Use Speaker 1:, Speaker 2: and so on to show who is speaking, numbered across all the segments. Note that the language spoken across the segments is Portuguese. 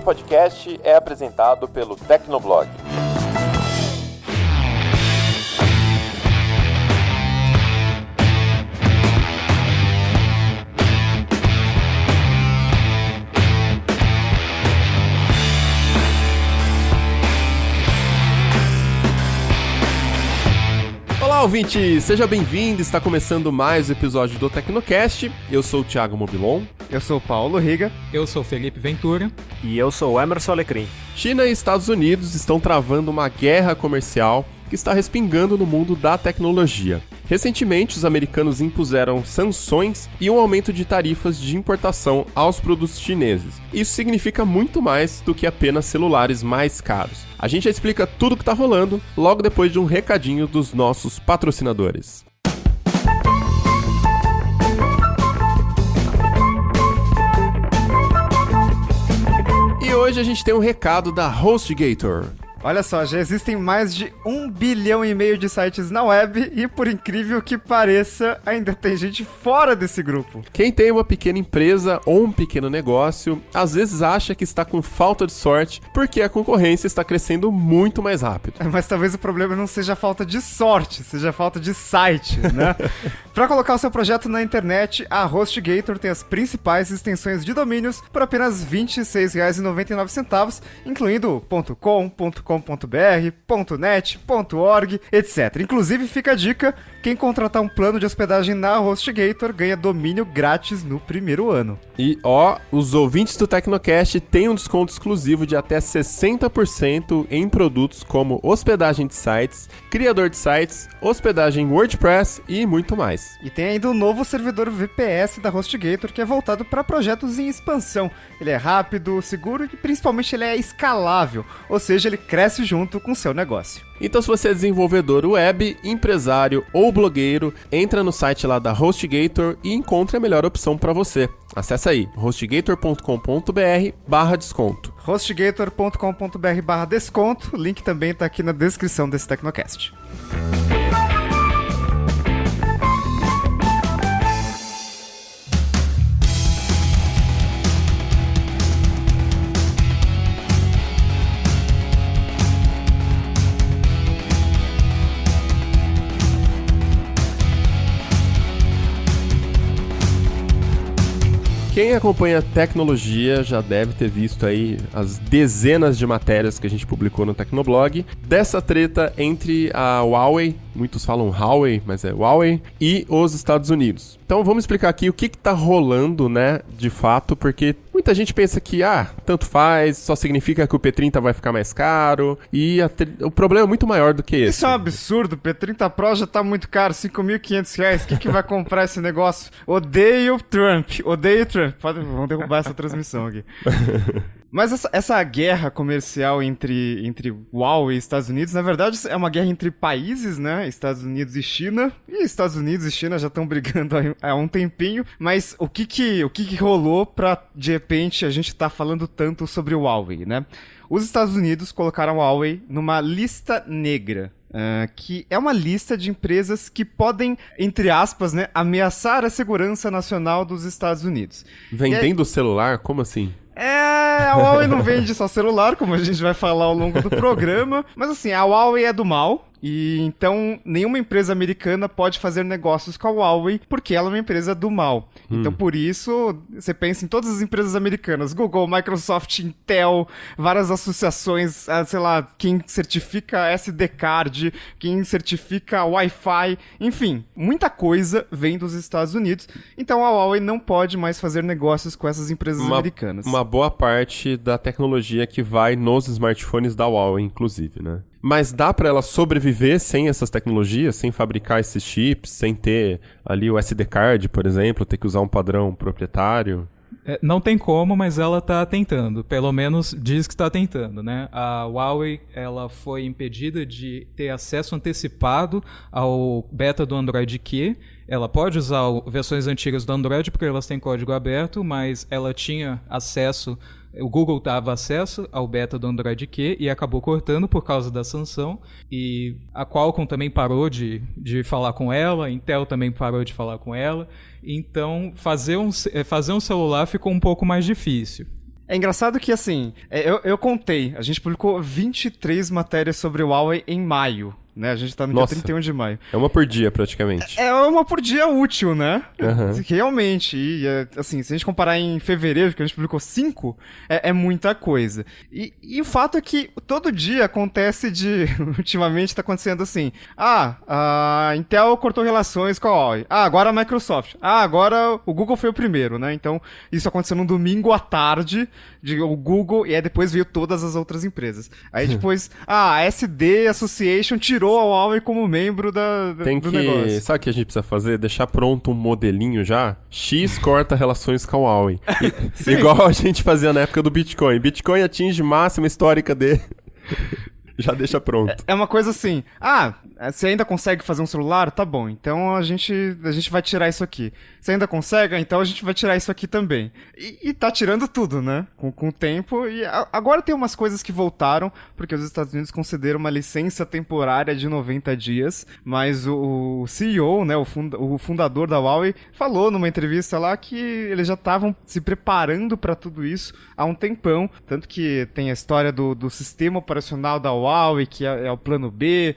Speaker 1: podcast é apresentado pelo Tecnoblog.
Speaker 2: Olá, ouvinte! Seja bem-vindo! Está começando mais um episódio do Tecnocast. Eu sou o Thiago Mobilon.
Speaker 3: Eu sou o Paulo Riga.
Speaker 4: Eu sou o Felipe Ventura.
Speaker 5: E eu sou o Emerson Alecrim.
Speaker 2: China e Estados Unidos estão travando uma guerra comercial que está respingando no mundo da tecnologia. Recentemente, os americanos impuseram sanções e um aumento de tarifas de importação aos produtos chineses. Isso significa muito mais do que apenas celulares mais caros. A gente já explica tudo o que está rolando logo depois de um recadinho dos nossos patrocinadores. E hoje a gente tem um recado da HostGator.
Speaker 3: Olha só, já existem mais de 1,5 bilhão de sites na web e, por incrível que pareça, ainda tem gente fora desse grupo.
Speaker 2: Quem tem uma pequena empresa ou um pequeno negócio, às vezes acha que está com falta de sorte porque a concorrência está crescendo muito mais rápido.
Speaker 3: Mas talvez o problema não seja falta de sorte, seja falta de site, né? Para colocar o seu projeto na internet, a HostGator tem as principais extensões de domínios por apenas R$ 26,99, incluindo .com, .com.br, .net, .org, etc. Inclusive, fica a dica, quem contratar um plano de hospedagem na HostGator ganha domínio grátis no primeiro ano.
Speaker 2: E os ouvintes do Tecnocast têm um desconto exclusivo de até 60% em produtos como hospedagem de sites, criador de sites, hospedagem WordPress e muito mais.
Speaker 3: E tem ainda o novo servidor VPS da HostGator, que é voltado para projetos em expansão. Ele é rápido, seguro e principalmente ele é escalável, ou seja, ele cresce junto com o seu negócio.
Speaker 2: Então, se você é desenvolvedor web, empresário ou blogueiro, entra no site lá da HostGator e encontre a melhor opção para você. Acesse aí, hostgator.com.br/desconto.
Speaker 3: hostgator.com.br/desconto, o link também está aqui na descrição desse Tecnocast.
Speaker 2: Quem acompanha tecnologia já deve ter visto aí as dezenas de matérias que a gente publicou no Tecnoblog dessa treta entre a Huawei, muitos falam Huawei, mas é Huawei, e os Estados Unidos. Então vamos explicar aqui o que tá rolando, né, de fato, porque muita gente pensa que, tanto faz, só significa que o P30 vai ficar mais caro, e o problema é muito maior do que esse.
Speaker 3: Isso é um absurdo, o P30 Pro já tá muito caro, R$5.500, quem vai comprar esse negócio? Odeio Trump. Vamos derrubar essa transmissão aqui. Mas essa guerra comercial entre Huawei e Estados Unidos, na verdade, é uma guerra entre países, né? Estados Unidos e China. E Estados Unidos e China já estão brigando há um tempinho. Mas o que rolou pra, de repente, a gente tá falando tanto sobre o Huawei, né? Os Estados Unidos colocaram a Huawei numa lista negra. Que é uma lista de empresas que podem, entre aspas, né, ameaçar a segurança nacional dos Estados Unidos.
Speaker 2: Vendendo celular? Como assim?
Speaker 3: A Huawei não vende só celular, como a gente vai falar ao longo do programa. Mas assim, a Huawei é do mal. E então nenhuma empresa americana pode fazer negócios com a Huawei porque ela é uma empresa do mal. Então por isso, você pensa em todas as empresas americanas, Google, Microsoft, Intel, várias associações, sei lá, quem certifica SD card, quem certifica Wi-Fi, enfim, muita coisa vem dos Estados Unidos. Então a Huawei não pode mais fazer negócios com essas empresas americanas.
Speaker 2: Uma boa parte da tecnologia que vai nos smartphones da Huawei, inclusive, né? Mas dá para ela sobreviver sem essas tecnologias, sem fabricar esses chips, sem ter ali o SD card, por exemplo, ter que usar um padrão proprietário?
Speaker 4: Não tem como, mas ela está tentando. Pelo menos diz que está tentando, né? A Huawei, ela foi impedida de ter acesso antecipado ao beta do Android Q. Ela pode usar versões antigas do Android porque elas têm código aberto, mas ela tinha acesso O Google dava acesso ao beta do Android Q e acabou cortando por causa da sanção. E a Qualcomm também parou de falar com ela, a Intel também parou de falar com ela. Então, fazer um celular ficou um pouco mais difícil.
Speaker 3: É engraçado que, assim, eu contei, a gente publicou 23 matérias sobre o Huawei em maio, né? A gente tá no dia 31 de maio.
Speaker 2: É uma por dia, praticamente.
Speaker 3: É uma por dia útil, né?
Speaker 2: Uhum.
Speaker 3: Realmente. E, assim, se a gente comparar em fevereiro, que a gente publicou 5, é muita coisa. E o fato é que todo dia acontece ultimamente tá acontecendo assim. A Intel cortou relações com a Huawei. Agora a Microsoft. Agora o Google foi o primeiro, né? Então, isso aconteceu num domingo à tarde, o Google, e aí depois veio todas as outras empresas. Aí depois, a SD Association tirou a Huawei como membro do negócio.
Speaker 2: Sabe o que a gente precisa fazer? Deixar pronto um modelinho já. X corta relações com a Huawei. Igual a gente fazia na época do Bitcoin. Bitcoin atinge máxima histórica dele. Já deixa pronto.
Speaker 3: É uma coisa assim, você ainda consegue fazer um celular? Tá bom, então a gente vai tirar isso aqui. Você ainda consegue? Então a gente vai tirar isso aqui também. E tá tirando tudo, né? Com o tempo. E agora tem umas coisas que voltaram, porque os Estados Unidos concederam uma licença temporária de 90 dias, mas o CEO, né, o fundador da Huawei, falou numa entrevista lá que eles já estavam se preparando para tudo isso há um tempão, tanto que tem a história do sistema operacional da Huawei, que é o plano B,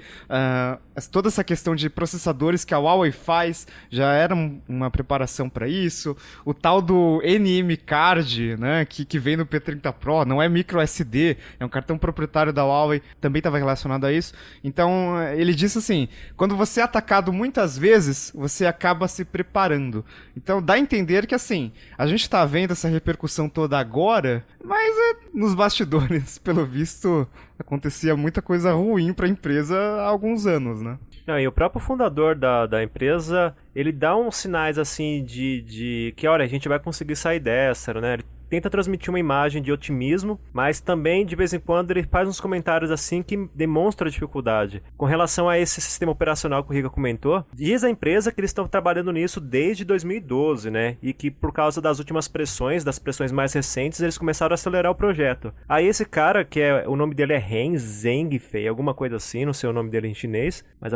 Speaker 3: toda essa questão de processadores que a Huawei faz já era uma preparação para isso, o tal do NM Card, né, que vem no P30 Pro, não é micro SD, é um cartão proprietário da Huawei, também estava relacionado a isso. Então ele disse assim, quando você é atacado muitas vezes, você acaba se preparando. Então dá a entender que assim, a gente está vendo essa repercussão toda agora, mas nos bastidores, pelo visto, acontecia muita coisa ruim para a empresa há alguns anos, né?
Speaker 5: Não, e o próprio fundador da empresa, ele dá uns sinais assim de que, olha, a gente vai conseguir sair dessa, né? Ele tenta transmitir uma imagem de otimismo, mas também, de vez em quando, ele faz uns comentários assim que demonstram a dificuldade. Com relação a esse sistema operacional que o Riga comentou, diz a empresa que eles estão trabalhando nisso desde 2012, né? E que por causa das últimas pressões, das pressões mais recentes, eles começaram a acelerar o projeto. Aí esse cara, o nome dele é Ren Zhengfei, alguma coisa assim, não sei o nome dele em chinês, mas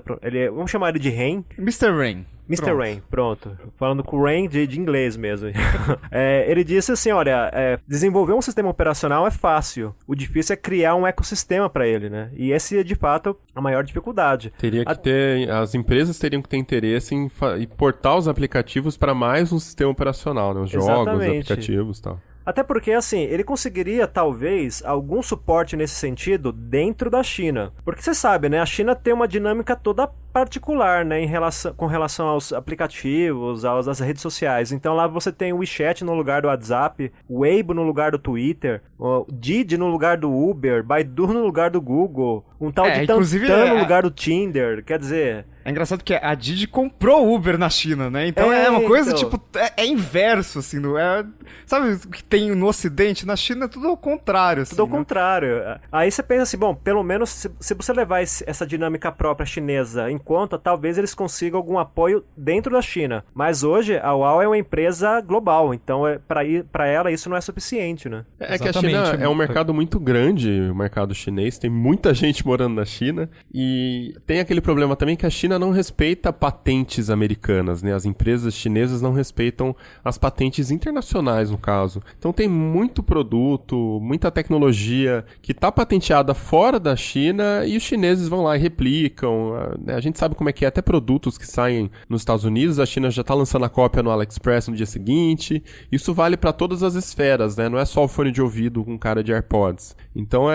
Speaker 5: vamos chamar ele de Ren.
Speaker 3: Mr. Ren.
Speaker 5: Mr. Rain, pronto. Falando com o Rain de inglês mesmo. Ele disse assim, olha, desenvolver um sistema operacional é fácil. O difícil é criar um ecossistema para ele, né? E esse é, de fato, a maior dificuldade.
Speaker 2: As empresas teriam que ter interesse em portar os aplicativos para mais um sistema operacional, né? Os jogos, os aplicativos e tal.
Speaker 5: Até porque, assim, ele conseguiria, talvez, algum suporte nesse sentido dentro da China. Porque você sabe, né? A China tem uma dinâmica toda particular, né? Com relação aos aplicativos, às redes sociais. Então lá você tem o WeChat no lugar do WhatsApp, o Weibo no lugar do Twitter, o Didi no lugar do Uber, Baidu no lugar do Google, um tal de Tantan no lugar do Tinder. Quer dizer...
Speaker 3: É engraçado que a Didi comprou o Uber na China, né? Então é uma coisa, tipo, é inverso, assim. Sabe o que tem no Ocidente? Na China é tudo ao contrário, assim.
Speaker 5: Tudo ao contrário. Aí você pensa assim, bom, pelo menos se você levar essa dinâmica própria chinesa em conta, talvez eles consigam algum apoio dentro da China. Mas hoje, a Huawei é uma empresa global, então para ela isso não é suficiente, né?
Speaker 2: É que a China é um mercado muito grande, o mercado chinês, tem muita gente morando na China, e tem aquele problema também que a China não respeita patentes americanas, né? As empresas chinesas não respeitam as patentes internacionais, no caso. Então tem muito produto, muita tecnologia que está patenteada fora da China e os chineses vão lá e replicam. A gente sabe como é que é, até produtos que saem nos Estados Unidos, a China já está lançando a cópia no AliExpress no dia seguinte. Isso vale para todas as esferas, né? Não é só o fone de ouvido com cara de AirPods. Então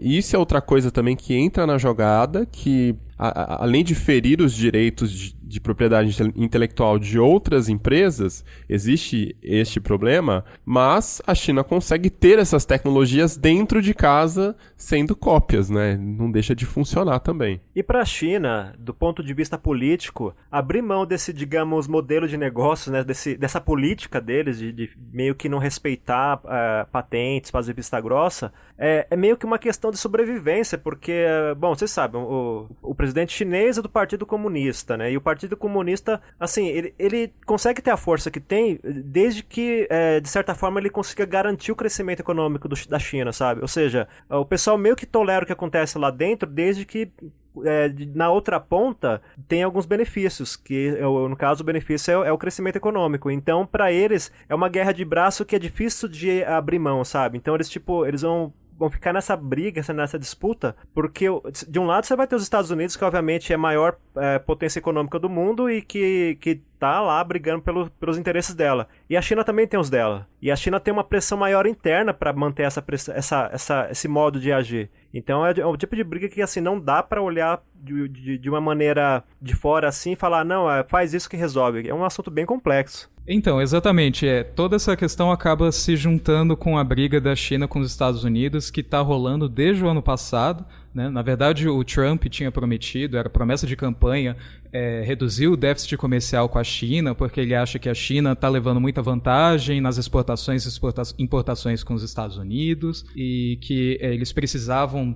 Speaker 2: isso é outra coisa também que entra na jogada, que além de ferir os direitos de propriedade intelectual de outras empresas, existe este problema, mas a China consegue ter essas tecnologias dentro de casa sendo cópias, né? Não deixa de funcionar também.
Speaker 5: E para a China, do ponto de vista político, abrir mão desse, digamos, modelo de negócio, né? Dessa política deles de meio que não respeitar patentes, fazer vista grossa, é meio que uma questão de sobrevivência, porque, bom, vocês sabem, o presidente presidente chinês é do Partido Comunista, né? E o Partido Comunista, assim, ele consegue ter a força que tem desde que, de certa forma, ele consiga garantir o crescimento econômico da China, sabe? Ou seja, o pessoal meio que tolera o que acontece lá dentro desde que na outra ponta tem alguns benefícios, que no caso o benefício é o crescimento econômico. Então, para eles, é uma guerra de braço que é difícil de abrir mão, sabe? Então, eles vão ficar nessa briga, nessa disputa, porque de um lado você vai ter os Estados Unidos, que obviamente é a maior potência econômica do mundo e que tá lá brigando pelos interesses dela. E a China também tem os dela. E a China tem uma pressão maior interna para manter esse modo de agir. Então é um tipo de briga que assim não dá para olhar de uma maneira de fora assim e falar, não, faz isso que resolve. É um assunto bem complexo.
Speaker 4: Então, exatamente, toda essa questão acaba se juntando com a briga da China com os Estados Unidos, que está rolando desde o ano passado, né? Na verdade, o Trump tinha prometido, era promessa de campanha, reduzir o déficit comercial com a China, porque ele acha que a China está levando muita vantagem nas exportações e importações com os Estados Unidos, e que eles precisavam,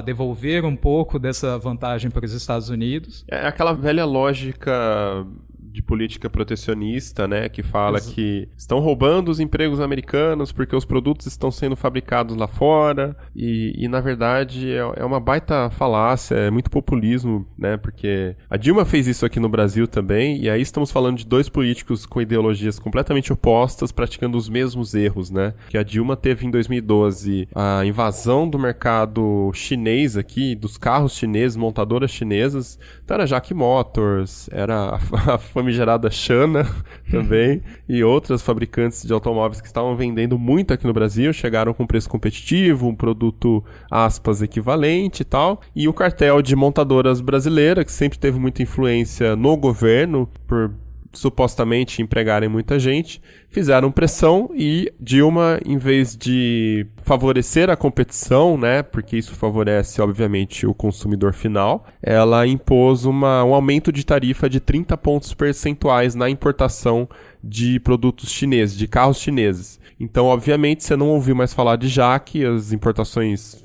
Speaker 4: devolver um pouco dessa vantagem para os Estados Unidos.
Speaker 2: É aquela velha lógica de política protecionista, né, que fala que estão roubando os empregos americanos porque os produtos estão sendo fabricados lá fora e na verdade é uma baita falácia, é muito populismo, né, porque a Dilma fez isso aqui no Brasil também, e aí estamos falando de dois políticos com ideologias completamente opostas praticando os mesmos erros, né, que a Dilma teve em 2012 a invasão do mercado chinês aqui, dos carros chineses, montadoras chinesas, então era Jack Motors, era a famigerada Chana também, e outras fabricantes de automóveis que estavam vendendo muito aqui no Brasil, chegaram com preço competitivo, um produto, aspas, equivalente e tal, e o cartel de montadoras brasileiras, que sempre teve muita influência no governo, por supostamente empregarem muita gente, fizeram pressão e Dilma, em vez de favorecer a competição, né, porque isso favorece, obviamente, o consumidor final, ela impôs um aumento de tarifa de 30 pontos percentuais na importação de produtos chineses, de carros chineses. Então, obviamente, você não ouviu mais falar de Jaque, as importações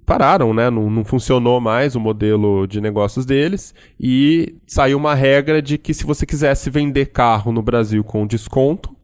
Speaker 2: pararam, né? Não funcionou mais o modelo de negócios deles e saiu uma regra de que se você quisesse vender carro no Brasil com desconto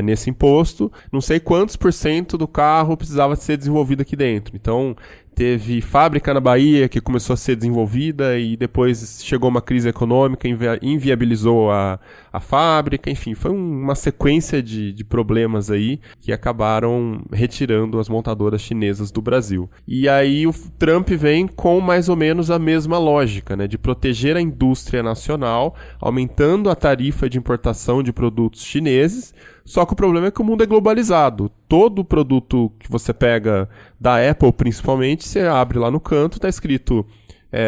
Speaker 2: nesse imposto, não sei quantos % do carro precisava ser desenvolvido aqui dentro. Então, teve fábrica na Bahia que começou a ser desenvolvida e depois chegou uma crise econômica, inviabilizou a fábrica, enfim, foi uma sequência de problemas aí que acabaram retirando as montadoras chinesas do Brasil. E aí o Trump vem com mais ou menos a mesma lógica, né, de proteger a indústria nacional, aumentando a tarifa de importação de produtos chineses. Só que o problema é que o mundo é globalizado. Todo produto que você pega da Apple, principalmente, você abre lá no canto, está escrito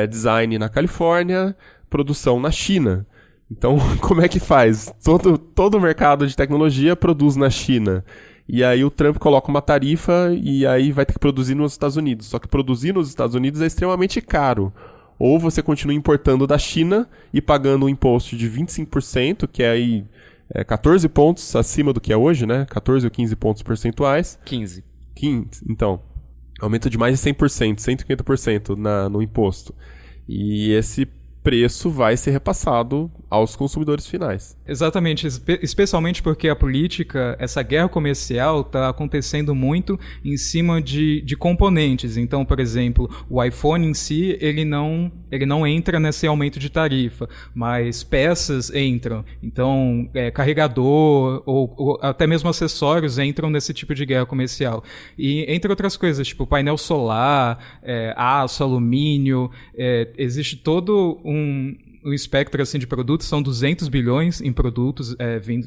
Speaker 2: design na Califórnia, produção na China. Então, como é que faz? Todo o mercado de tecnologia produz na China. E aí o Trump coloca uma tarifa e aí vai ter que produzir nos Estados Unidos. Só que produzir nos Estados Unidos é extremamente caro. Ou você continua importando da China e pagando um imposto de 25%, que é aí 14 pontos acima do que é hoje, né? 14 ou 15 pontos percentuais.
Speaker 3: 15.
Speaker 2: Então, aumento de mais de 100%, 150% no imposto. E esse preço vai ser repassado aos consumidores finais.
Speaker 4: Exatamente, especialmente porque a política, essa guerra comercial está acontecendo muito em cima de componentes. Então, por exemplo, o iPhone em si, ele não entra nesse aumento de tarifa, mas peças entram. Então, carregador ou até mesmo acessórios entram nesse tipo de guerra comercial. E entre outras coisas, tipo painel solar, aço, alumínio, existe todo um espectro assim, de produtos, são 200 bilhões em produtos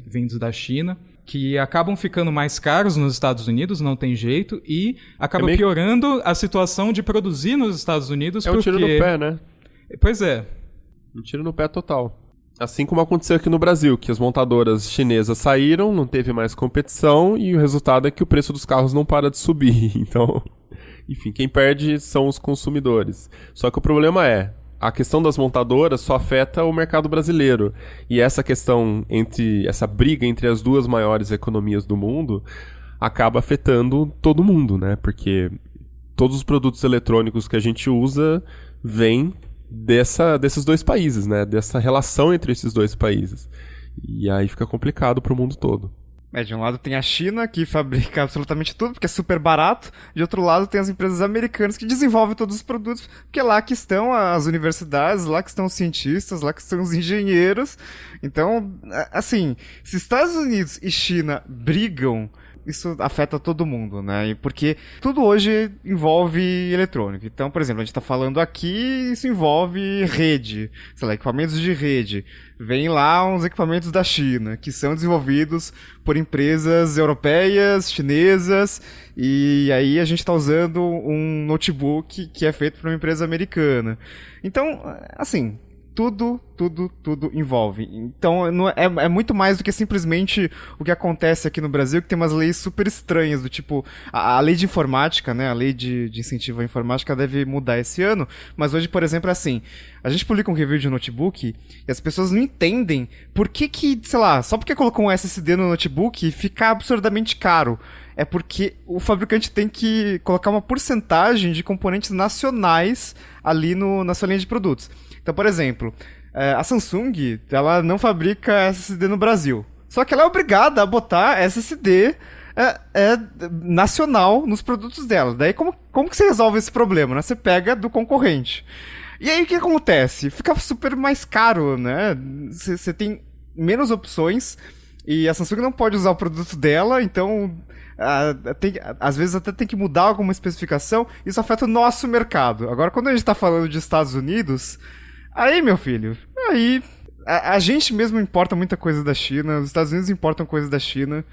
Speaker 4: vindos da China, que acabam ficando mais caros nos Estados Unidos, não tem jeito, e acaba piorando a situação de produzir nos Estados Unidos.
Speaker 2: Um tiro no pé, né?
Speaker 4: Pois é.
Speaker 2: Um tiro no pé total. Assim como aconteceu aqui no Brasil, que as montadoras chinesas saíram, não teve mais competição, e o resultado é que o preço dos carros não para de subir. Então, enfim, quem perde são os consumidores. Só que o problema a questão das montadoras só afeta o mercado brasileiro. E essa questão essa briga entre as duas maiores economias do mundo acaba afetando todo mundo, né? Porque todos os produtos eletrônicos que a gente usa vem desses dois países, né? Dessa relação entre esses dois países. E aí fica complicado pro mundo todo.
Speaker 3: De um lado tem a China, que fabrica absolutamente tudo, porque é super barato. De outro lado tem as empresas americanas que desenvolvem todos os produtos, porque é lá que estão as universidades, lá que estão os cientistas, lá que estão os engenheiros. Então, assim, se Estados Unidos e China brigam, isso afeta todo mundo, né? Porque tudo hoje envolve eletrônico. Então, por exemplo, a gente tá falando aqui, isso envolve rede, sei lá, equipamentos de rede. Vem lá uns equipamentos da China, que são desenvolvidos por empresas europeias, chinesas, e aí a gente tá usando um notebook que é feito por uma empresa americana. Então, assim, tudo envolve. Então, é muito mais do que simplesmente o que acontece aqui no Brasil, que tem umas leis super estranhas, do tipo, a lei de informática, né, a lei de incentivo à informática deve mudar esse ano, mas hoje, por exemplo, é assim, a gente publica um review de notebook e as pessoas não entendem por que, sei lá, só porque colocou um SSD no notebook fica absurdamente caro. É porque o fabricante tem que colocar uma porcentagem de componentes nacionais ali na sua linha de produtos. Então, por exemplo, a Samsung, ela não fabrica SSD no Brasil. Só que ela é obrigada a botar SSD nacional nos produtos dela. Daí, como que você resolve esse problema, né? Você pega do concorrente. E aí, o que acontece? Fica super mais caro, né? Você tem menos opções e a Samsung não pode usar o produto dela, então... às vezes até tem que mudar alguma especificação. Isso afeta o nosso mercado. Agora, quando a gente tá falando de Estados Unidos, aí, meu filho, aí a gente mesmo importa muita coisa da China, os Estados Unidos importam coisas da China,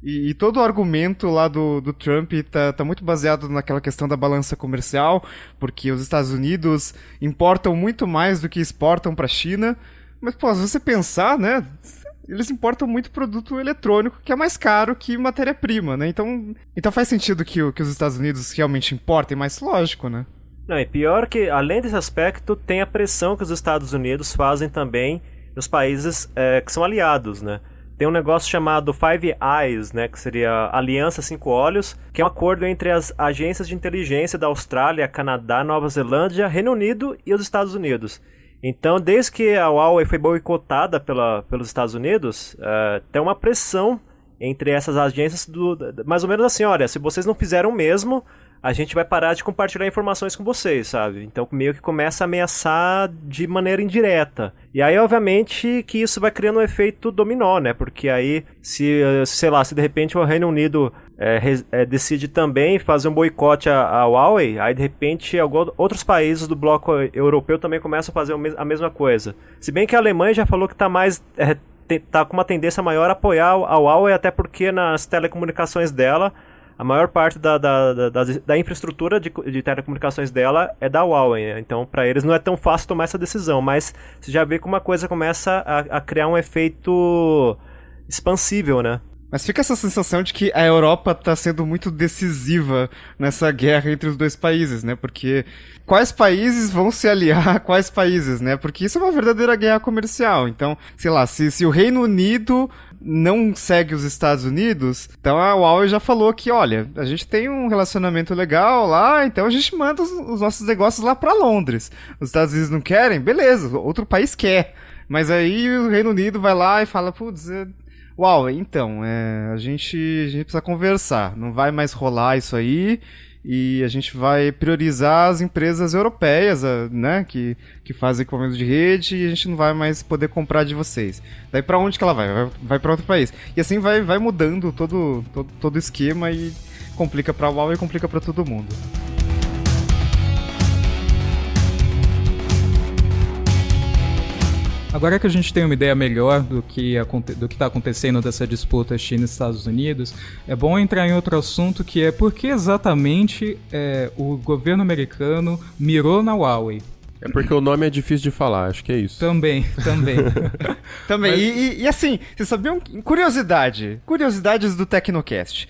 Speaker 3: e todo o argumento lá do Trump tá muito baseado naquela questão da balança comercial, porque os Estados Unidos importam muito mais do que exportam pra China. Mas, pô, se você pensar, né, eles importam muito produto eletrônico, que é mais caro que matéria-prima, né? Então faz sentido que os Estados Unidos realmente importem, mas lógico, né?
Speaker 5: Não, e pior que, além desse aspecto, tem a pressão que os Estados Unidos fazem também nos países que são aliados, né? Tem um negócio chamado Five Eyes, né, que seria a Aliança Cinco Olhos, que é um acordo entre as agências de inteligência da Austrália, Canadá, Nova Zelândia, Reino Unido e os Estados Unidos. Então, desde que a Huawei foi boicotada pelos Estados Unidos, tem uma pressão entre essas agências, mais ou menos assim, olha, se vocês não fizeram o mesmo, a gente vai parar de compartilhar informações com vocês, sabe? Então, meio que começa a ameaçar de maneira indireta. E aí, obviamente, que isso vai criando um efeito dominó, né? Porque aí, sei lá, se de repente o Reino Unido decide também fazer um boicote à Huawei, aí de repente outros países do bloco europeu também começam a fazer a mesma coisa. Se bem que a Alemanha já falou que tá com uma tendência maior a apoiar a Huawei, até porque nas telecomunicações dela, a maior parte da infraestrutura de telecomunicações dela é da Huawei, né? Então, para eles não é tão fácil tomar essa decisão, mas você já vê que uma coisa começa a criar um efeito expansível, né?
Speaker 3: Mas fica essa sensação de que a Europa tá sendo muito decisiva nessa guerra entre os dois países, né? Porque quais países vão se aliar a quais países, né? Porque isso é uma verdadeira guerra comercial. Então, sei lá, se o Reino Unido não segue os Estados Unidos, então a Huawei já falou que, olha, a gente tem um relacionamento legal lá, então a gente manda os nossos negócios lá pra Londres. Os Estados Unidos não querem? Beleza, outro país quer. Mas aí o Reino Unido vai lá e fala, putz, Huawei, então, a gente precisa conversar, não vai mais rolar isso aí, e a gente vai priorizar as empresas europeias, né, que fazem equipamentos de rede, e a gente não vai mais poder comprar de vocês. Daí pra onde que ela vai? Vai pra outro país. E assim vai mudando todo o esquema e complica pra Huawei e complica pra todo mundo.
Speaker 4: Agora que a gente tem uma ideia melhor do que está acontecendo dessa disputa China e Estados Unidos, é bom entrar em outro assunto, que é por que exatamente o governo americano mirou na Huawei.
Speaker 2: É porque o nome é difícil de falar, acho que é isso.
Speaker 4: Também.
Speaker 3: Também, e assim, vocês sabiam? Curiosidades do Tecnocast.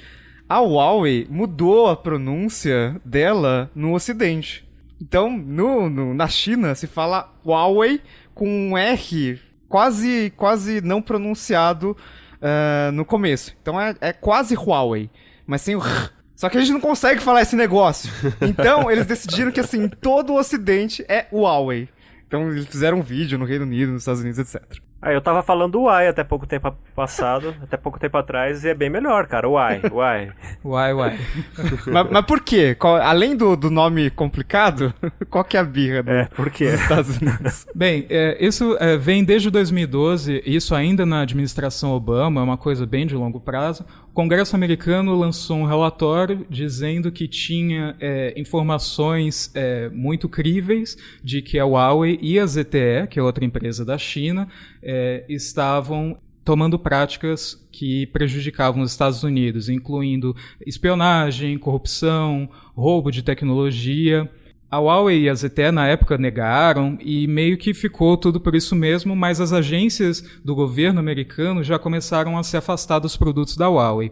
Speaker 3: A Huawei mudou a pronúncia dela no Ocidente. Então, na China se fala Huawei com um R quase não pronunciado no começo. Então é quase Huawei, mas sem o R. Só que a gente não consegue falar esse negócio. Então, eles decidiram que, assim, todo o Ocidente é Huawei. Então, eles fizeram um vídeo no Reino Unido, nos Estados Unidos, etc.
Speaker 5: Eu tava falando do Uai até pouco tempo passado, até pouco tempo atrás, e é bem melhor, cara. Uai.
Speaker 4: Uai.
Speaker 3: Mas por quê? Além do nome complicado, qual que é a birra
Speaker 5: por quê?
Speaker 3: dos Estados Unidos?
Speaker 4: Bem, isso vem desde 2012, isso ainda na administração Obama, é uma coisa bem de longo prazo. O Congresso americano lançou um relatório dizendo que tinha informações muito críveis de que a Huawei e a ZTE, que é outra empresa da China, estavam tomando práticas que prejudicavam os Estados Unidos, incluindo espionagem, corrupção, roubo de tecnologia. A Huawei e a ZTE na época negaram e meio que ficou tudo por isso mesmo, mas as agências do governo americano já começaram a se afastar dos produtos da Huawei.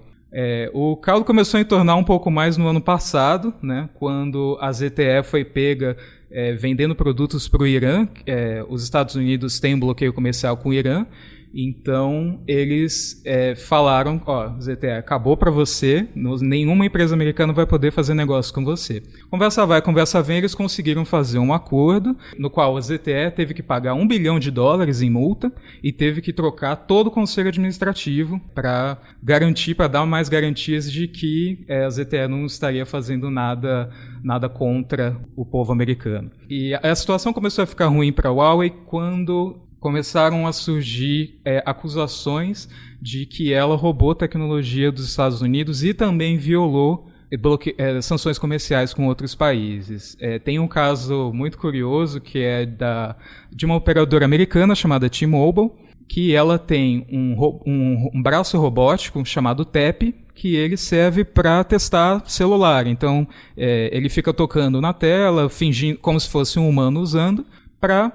Speaker 4: O caldo começou a entornar um pouco mais no ano passado, né, quando a ZTE foi pega vendendo produtos para o Irã. Os Estados Unidos têm um bloqueio comercial com o Irã. Então, eles falaram, ZTE, acabou para você, nenhuma empresa americana vai poder fazer negócio com você. Conversa vai, conversa vem, eles conseguiram fazer um acordo, no qual a ZTE teve que pagar $1 bilhão em multa e teve que trocar todo o conselho administrativo para dar mais garantias de que a ZTE não estaria fazendo nada contra o povo americano. E a situação começou a ficar ruim para a Huawei quando começaram a surgir acusações de que ela roubou tecnologia dos Estados Unidos e também violou sanções comerciais com outros países. Tem um caso muito curioso que é de uma operadora americana chamada T-Mobile, que ela tem um braço robótico chamado TEP, que ele serve para testar celular. Então, ele fica tocando na tela, fingindo como se fosse um humano usando, para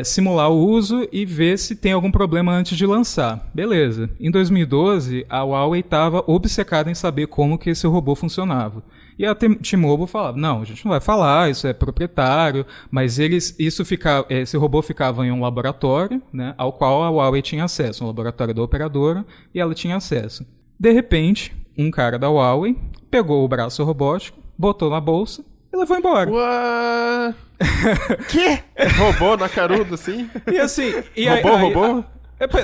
Speaker 4: simular o uso e ver se tem algum problema antes de lançar. Beleza. Em 2012, a Huawei estava obcecada em saber como que esse robô funcionava. E a T-Mobile falava, não, a gente não vai falar, isso é proprietário, mas esse robô ficava em um laboratório, né, ao qual a Huawei tinha acesso, um laboratório da operadora, e ela tinha acesso. De repente, um cara da Huawei pegou o braço robótico, botou na bolsa e levou embora.
Speaker 2: Ué?
Speaker 3: Quê?
Speaker 2: Roubou na caruda, assim?
Speaker 4: E assim...
Speaker 2: Roubou?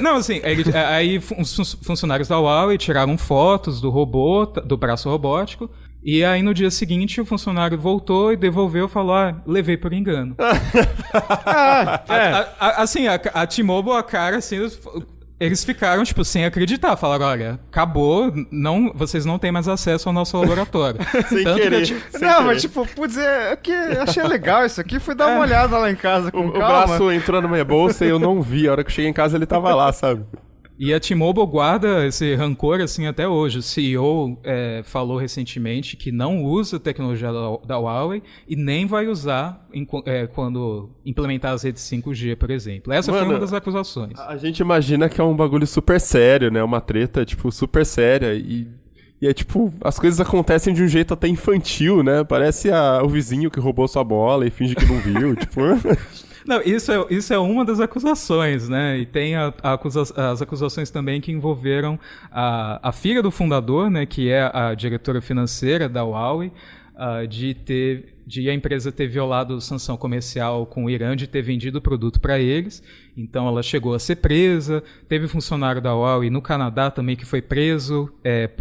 Speaker 4: Não, assim, aí os funcionários da Huawei tiraram fotos do robô, do braço robótico, e aí no dia seguinte o funcionário voltou e devolveu e falou, levei por engano. Assim, a T-Mobile, a cara, assim... Eles ficaram, sem acreditar. Falaram, olha, acabou, vocês não têm mais acesso ao nosso laboratório.
Speaker 2: Sem querer.
Speaker 3: Mas achei legal isso aqui, fui dar uma olhada lá em casa com calma.
Speaker 2: O braço entrou na minha bolsa e eu não vi. A hora que eu cheguei em casa ele tava lá, sabe?
Speaker 4: E a T-Mobile guarda esse rancor assim até hoje. O CEO falou recentemente que não usa a tecnologia da Huawei e nem vai usar quando implementar as redes 5G, por exemplo. Essa foi uma das acusações.
Speaker 2: A gente imagina que é um bagulho super sério, né? Uma treta, super séria e é as coisas acontecem de um jeito até infantil, né? Parece o vizinho que roubou sua bola e finge que não viu,
Speaker 4: Não, isso é uma das acusações, né? E tem as acusações também que envolveram a filha do fundador, né? Que é a diretora financeira da Huawei, de a empresa ter violado sanção comercial com o Irã, de ter vendido o produto para eles. Então ela chegou a ser presa. Teve funcionário da Huawei no Canadá também que foi preso,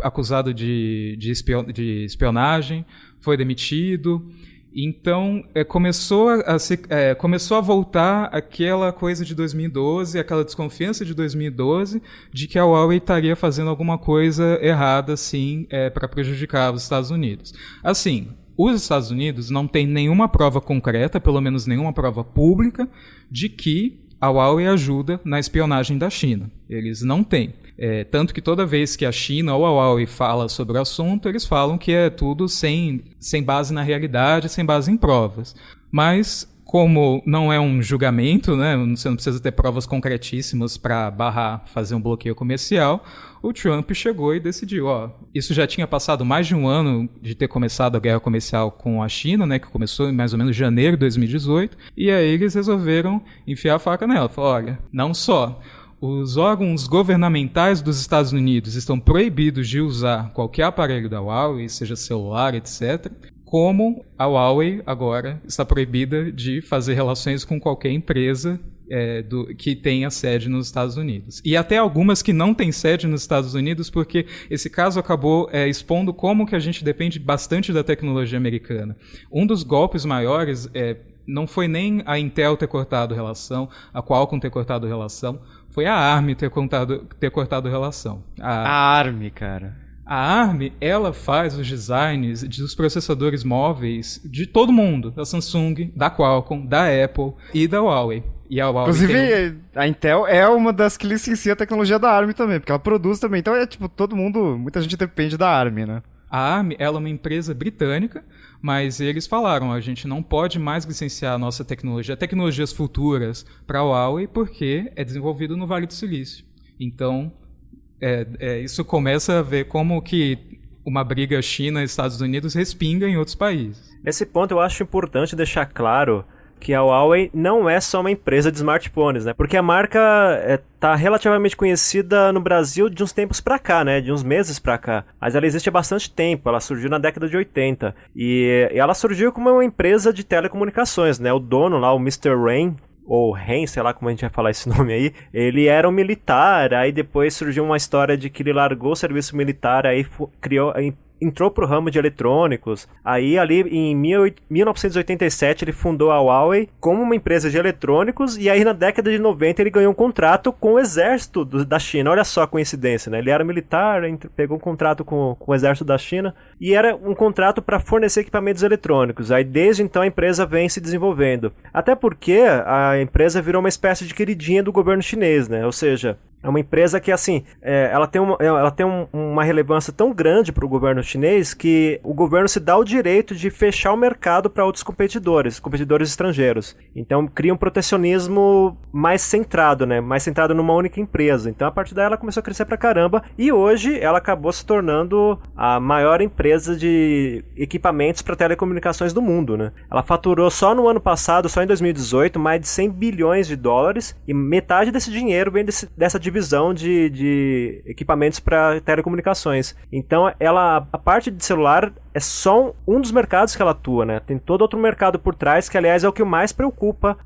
Speaker 4: acusado de espionagem, foi demitido. Então, começou a voltar aquela coisa de 2012, aquela desconfiança de 2012, de que a Huawei estaria fazendo alguma coisa errada, assim, para prejudicar os Estados Unidos. Assim, os Estados Unidos não têm nenhuma prova concreta, pelo menos nenhuma prova pública, de que a Huawei ajuda na espionagem da China. Eles não têm. Tanto que toda vez que a China ou a Huawei fala sobre o assunto, eles falam que é tudo sem base na realidade, sem base em provas. Mas, como não é um julgamento, né, você não precisa ter provas concretíssimas para fazer um bloqueio comercial, o Trump chegou e decidiu, isso já tinha passado mais de um ano de ter começado a guerra comercial com a China, né, que começou em mais ou menos janeiro de 2018, e aí eles resolveram enfiar a faca nela. Falaram, olha, não só os órgãos governamentais dos Estados Unidos estão proibidos de usar qualquer aparelho da Huawei, seja celular, etc., como a Huawei agora está proibida de fazer relações com qualquer empresa que tenha sede nos Estados Unidos. E até algumas que não têm sede nos Estados Unidos, porque esse caso acabou expondo como que a gente depende bastante da tecnologia americana. Um dos golpes maiores não foi nem a Intel ter cortado relação, a Qualcomm ter cortado relação, foi a ARM ter cortado relação.
Speaker 3: A ARM, cara.
Speaker 4: A ARM, ela faz os designs dos processadores móveis de todo mundo, da Samsung, da Qualcomm, da Apple e da Huawei. E a Huawei
Speaker 3: inclusive, a Intel é uma das que licencia a tecnologia da ARM também, porque ela produz também. Então todo mundo, muita gente depende da ARM, né?
Speaker 4: A ARM, ela é uma empresa britânica, mas eles falaram, a gente não pode mais licenciar a nossa tecnologia, tecnologias futuras para a Huawei, porque é desenvolvido no Vale do Silício. Então, isso começa a ver como que uma briga China e Estados Unidos respinga em outros países.
Speaker 5: Nesse ponto eu acho importante deixar claro que a Huawei não é só uma empresa de smartphones, né? Porque a marca tá relativamente conhecida no Brasil de uns tempos pra cá, né? De uns meses pra cá. Mas ela existe há bastante tempo, ela surgiu na década de 80. E ela surgiu como uma empresa de telecomunicações, né? O dono lá, o Mr. Rain, ou Ren, sei lá como a gente vai falar esse nome aí, ele era um militar, aí depois surgiu uma história de que ele largou o serviço militar, aí entrou pro ramo de eletrônicos. Aí ali em 1987 ele fundou a Huawei como uma empresa de eletrônicos, e aí na década de 90 ele ganhou um contrato com o exército da China. Olha só a coincidência, né? Ele era militar, pegou um contrato com o exército da China, e era um contrato para fornecer equipamentos eletrônicos. Aí desde então a empresa vem se desenvolvendo. Até porque a empresa virou uma espécie de queridinha do governo chinês, né? Ou seja, é uma empresa que, assim, ela tem uma relevância tão grande para o governo chinês que o governo se dá o direito de fechar o mercado para outros competidores estrangeiros. Então, cria um protecionismo mais centrado, né? Mais centrado numa única empresa. Então, a partir daí, ela começou a crescer pra caramba, e hoje ela acabou se tornando a maior empresa de equipamentos para telecomunicações do mundo, né? Ela faturou só no ano passado, só em 2018, mais de 100 bilhões de dólares, e metade desse dinheiro vem dessa divisão de equipamentos para telecomunicações. Então, a parte de celular é só um dos mercados que ela atua, né? Tem todo outro mercado por trás, que aliás é o que mais preocupa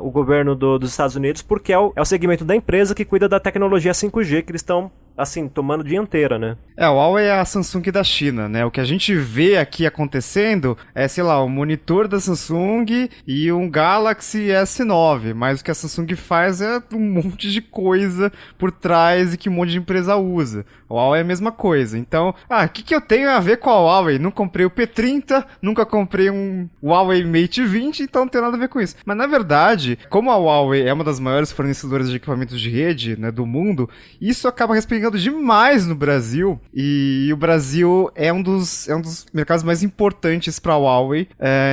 Speaker 5: o governo dos Estados Unidos, porque é o segmento da empresa que cuida da tecnologia 5G, que eles estão, assim, tomando dianteira, né?
Speaker 3: A Huawei é a Samsung da China, né? O que a gente vê aqui acontecendo é, sei lá, o monitor da Samsung e um Galaxy S9, mas o que a Samsung faz é um monte de coisa por trás e que um monte de empresa usa. A Huawei é a mesma coisa. Então, o que eu tenho a ver com a Huawei? Não comprei o P30, nunca comprei um Huawei Mate 20, então não tem nada a ver com isso. Mas, na verdade, como a Huawei é uma das maiores fornecedoras de equipamentos de rede, né, do mundo, isso acaba respingando demais no Brasil, e o Brasil é um dos mercados mais importantes para a Huawei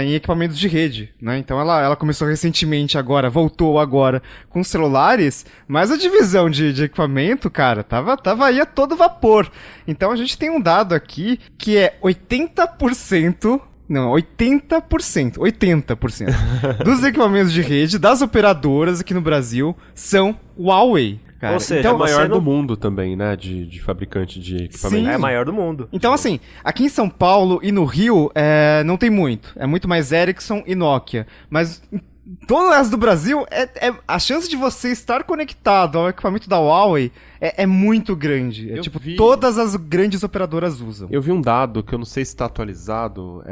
Speaker 3: em equipamentos de rede, né? Então ela começou recentemente voltou agora com celulares, mas a divisão de equipamento, cara, tava aí a todo vapor. Então a gente tem um dado aqui que é 80% dos equipamentos de rede das operadoras aqui no Brasil são Huawei. Cara.
Speaker 5: Ou seja,
Speaker 2: então, é maior do mundo também, né? De fabricante de equipamento.
Speaker 3: Sim.
Speaker 5: É maior do mundo.
Speaker 3: Então, assim, aqui em São Paulo e no Rio não tem muito. É muito mais Ericsson e Nokia. Mas todo o resto do Brasil, a chance de você estar conectado ao equipamento da Huawei é muito grande. Todas as grandes operadoras usam.
Speaker 2: Eu vi um dado que eu não sei se está atualizado,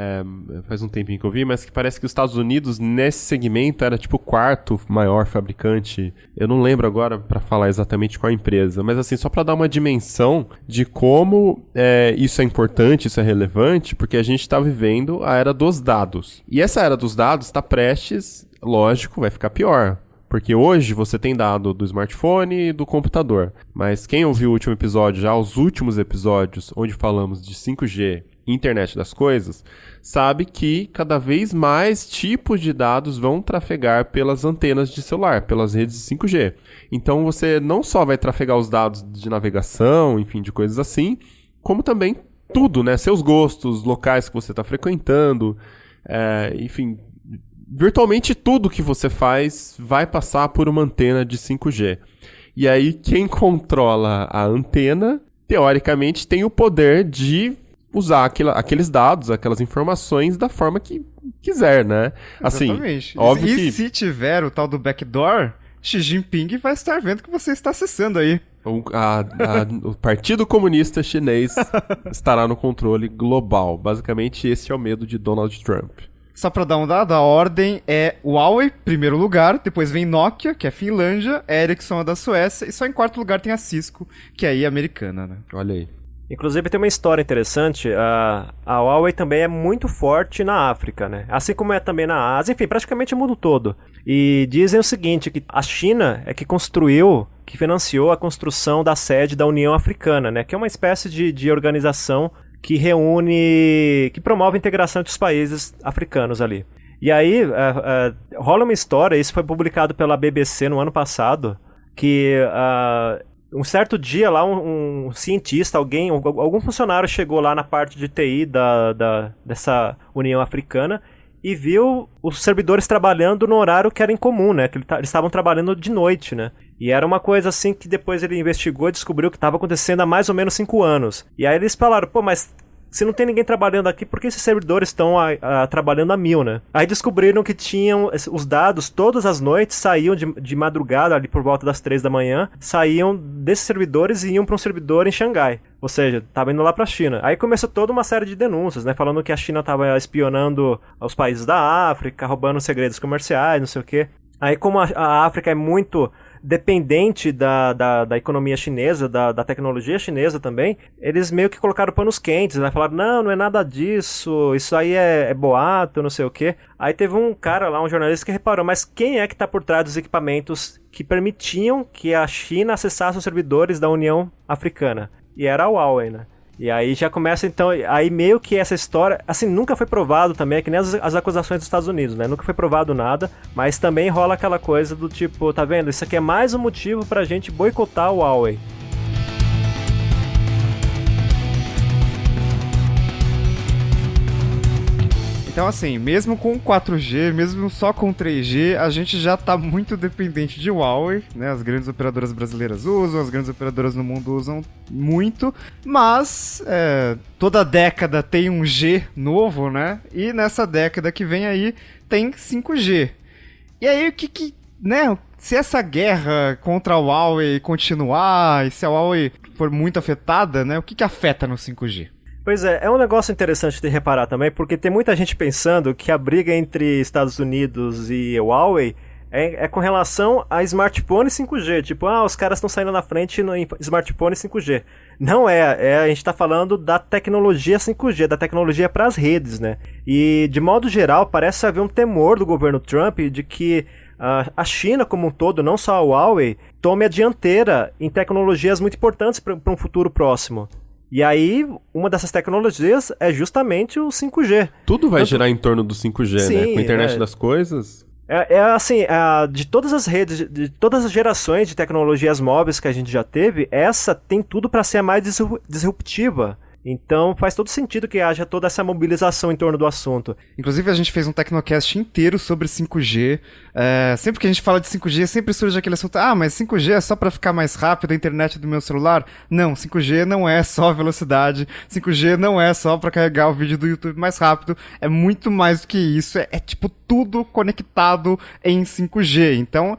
Speaker 2: faz um tempinho que eu vi, mas que parece que os Estados Unidos, nesse segmento, era tipo o quarto maior fabricante. Eu não lembro agora para falar exatamente qual empresa, mas assim, só para dar uma dimensão de como isso é importante, isso é relevante, porque a gente está vivendo a era dos dados. E essa era dos dados está prestes, lógico, vai ficar pior. Porque hoje você tem dado do smartphone e do computador. Mas quem ouviu o último episódio, já os últimos episódios, onde falamos de 5G e internet das coisas, sabe que cada vez mais tipos de dados vão trafegar pelas antenas de celular, pelas redes 5G. Então você não só vai trafegar os dados de navegação, enfim, de coisas assim, como também tudo, né? Seus gostos, locais que você está frequentando, enfim... Virtualmente tudo que você faz vai passar por uma antena de 5G. E aí, quem controla a antena, teoricamente, tem o poder de usar aqueles dados, aquelas informações da forma que quiser, né? Assim,
Speaker 3: Exatamente.
Speaker 2: óbvio
Speaker 3: e
Speaker 2: que
Speaker 3: se tiver o tal do backdoor, Xi Jinping vai estar vendo que você está acessando aí.
Speaker 2: o Partido Comunista Chinês estará no controle global. Basicamente, esse é o medo de Donald Trump.
Speaker 3: Só pra dar um dado, a ordem é Huawei, primeiro lugar, depois vem Nokia, que é Finlândia, Ericsson é da Suécia, e só em quarto lugar tem a Cisco, que é aí americana, né?
Speaker 2: Olha aí.
Speaker 5: Inclusive tem uma história interessante, a Huawei também é muito forte na África, né? Assim como é também na Ásia, enfim, praticamente o mundo todo. E dizem o seguinte, que a China é que financiou a construção da sede da União Africana, né? Que é uma espécie de organização que que promove a integração entre os países africanos ali. E aí rola uma história, isso foi publicado pela BBC no ano passado, que um certo dia lá um cientista, algum funcionário chegou lá na parte de TI dessa União Africana e viu os servidores trabalhando no horário que era incomum, né? Que eles estavam trabalhando de noite, né? E era uma coisa assim que depois ele investigou e descobriu que estava acontecendo há mais ou menos 5 anos. E aí eles falaram, pô, mas se não tem ninguém trabalhando aqui, por que esses servidores estão trabalhando a 1000, né? Aí descobriram que tinham os dados, todas as noites, saíam de madrugada, ali por volta das 3 da manhã, saíam desses servidores e iam para um servidor em Xangai. Ou seja, estava indo lá para a China. Aí começou toda uma série de denúncias, né? Falando que a China estava espionando os países da África, roubando segredos comerciais, não sei o quê. Aí como a África é muito dependente da economia chinesa, da tecnologia chinesa também, eles meio que colocaram panos quentes, né? Falaram, não é nada disso, isso aí é boato, não sei o quê. Aí teve um cara lá, um jornalista que reparou, mas quem é que está por trás dos equipamentos que permitiam que a China acessasse os servidores da União Africana? E era a Huawei, né? E aí já começa, então, aí meio que essa história, assim, nunca foi provado também, é que nem as acusações dos Estados Unidos, né? Nunca foi provado nada, mas também rola aquela coisa do tipo, tá vendo? Isso aqui é mais um motivo pra gente boicotar a Huawei.
Speaker 3: Então, assim, mesmo com 4G, mesmo só com 3G, a gente já tá muito dependente de Huawei, né? As grandes operadoras brasileiras usam, as grandes operadoras no mundo usam muito, mas toda década tem um G novo, né? E nessa década que vem aí tem 5G. E aí, o que né? Se essa guerra contra a Huawei continuar, e se a Huawei for muito afetada, né? O que afeta no 5G?
Speaker 5: Pois é um negócio interessante de reparar também, porque tem muita gente pensando que a briga entre Estados Unidos e Huawei é com relação a smartphone 5G. Tipo, os caras estão saindo na frente no smartphone 5G. Não a gente está falando da tecnologia 5G, da tecnologia para as redes, né? E, de modo geral, parece haver um temor do governo Trump de que a China como um todo, não só a Huawei, tome a dianteira em tecnologias muito importantes para um futuro próximo. E aí, uma dessas tecnologias é justamente o 5G.
Speaker 2: Tudo vai girar em torno do 5G,
Speaker 5: sim,
Speaker 2: né? Com a internet das coisas.
Speaker 5: Assim, de todas as redes, de todas as gerações de tecnologias móveis que a gente já teve, essa tem tudo para ser a mais disruptiva. Então faz todo sentido que haja toda essa mobilização em torno do assunto.
Speaker 3: Inclusive a gente fez um Tecnocast inteiro sobre 5G. Sempre que a gente fala de 5G, sempre surge aquele assunto, mas 5G é só para ficar mais rápido a internet do meu celular? Não, 5G não é só velocidade, 5G não é só para carregar o vídeo do YouTube mais rápido, é muito mais do que isso, é tipo tudo conectado em 5G. Então,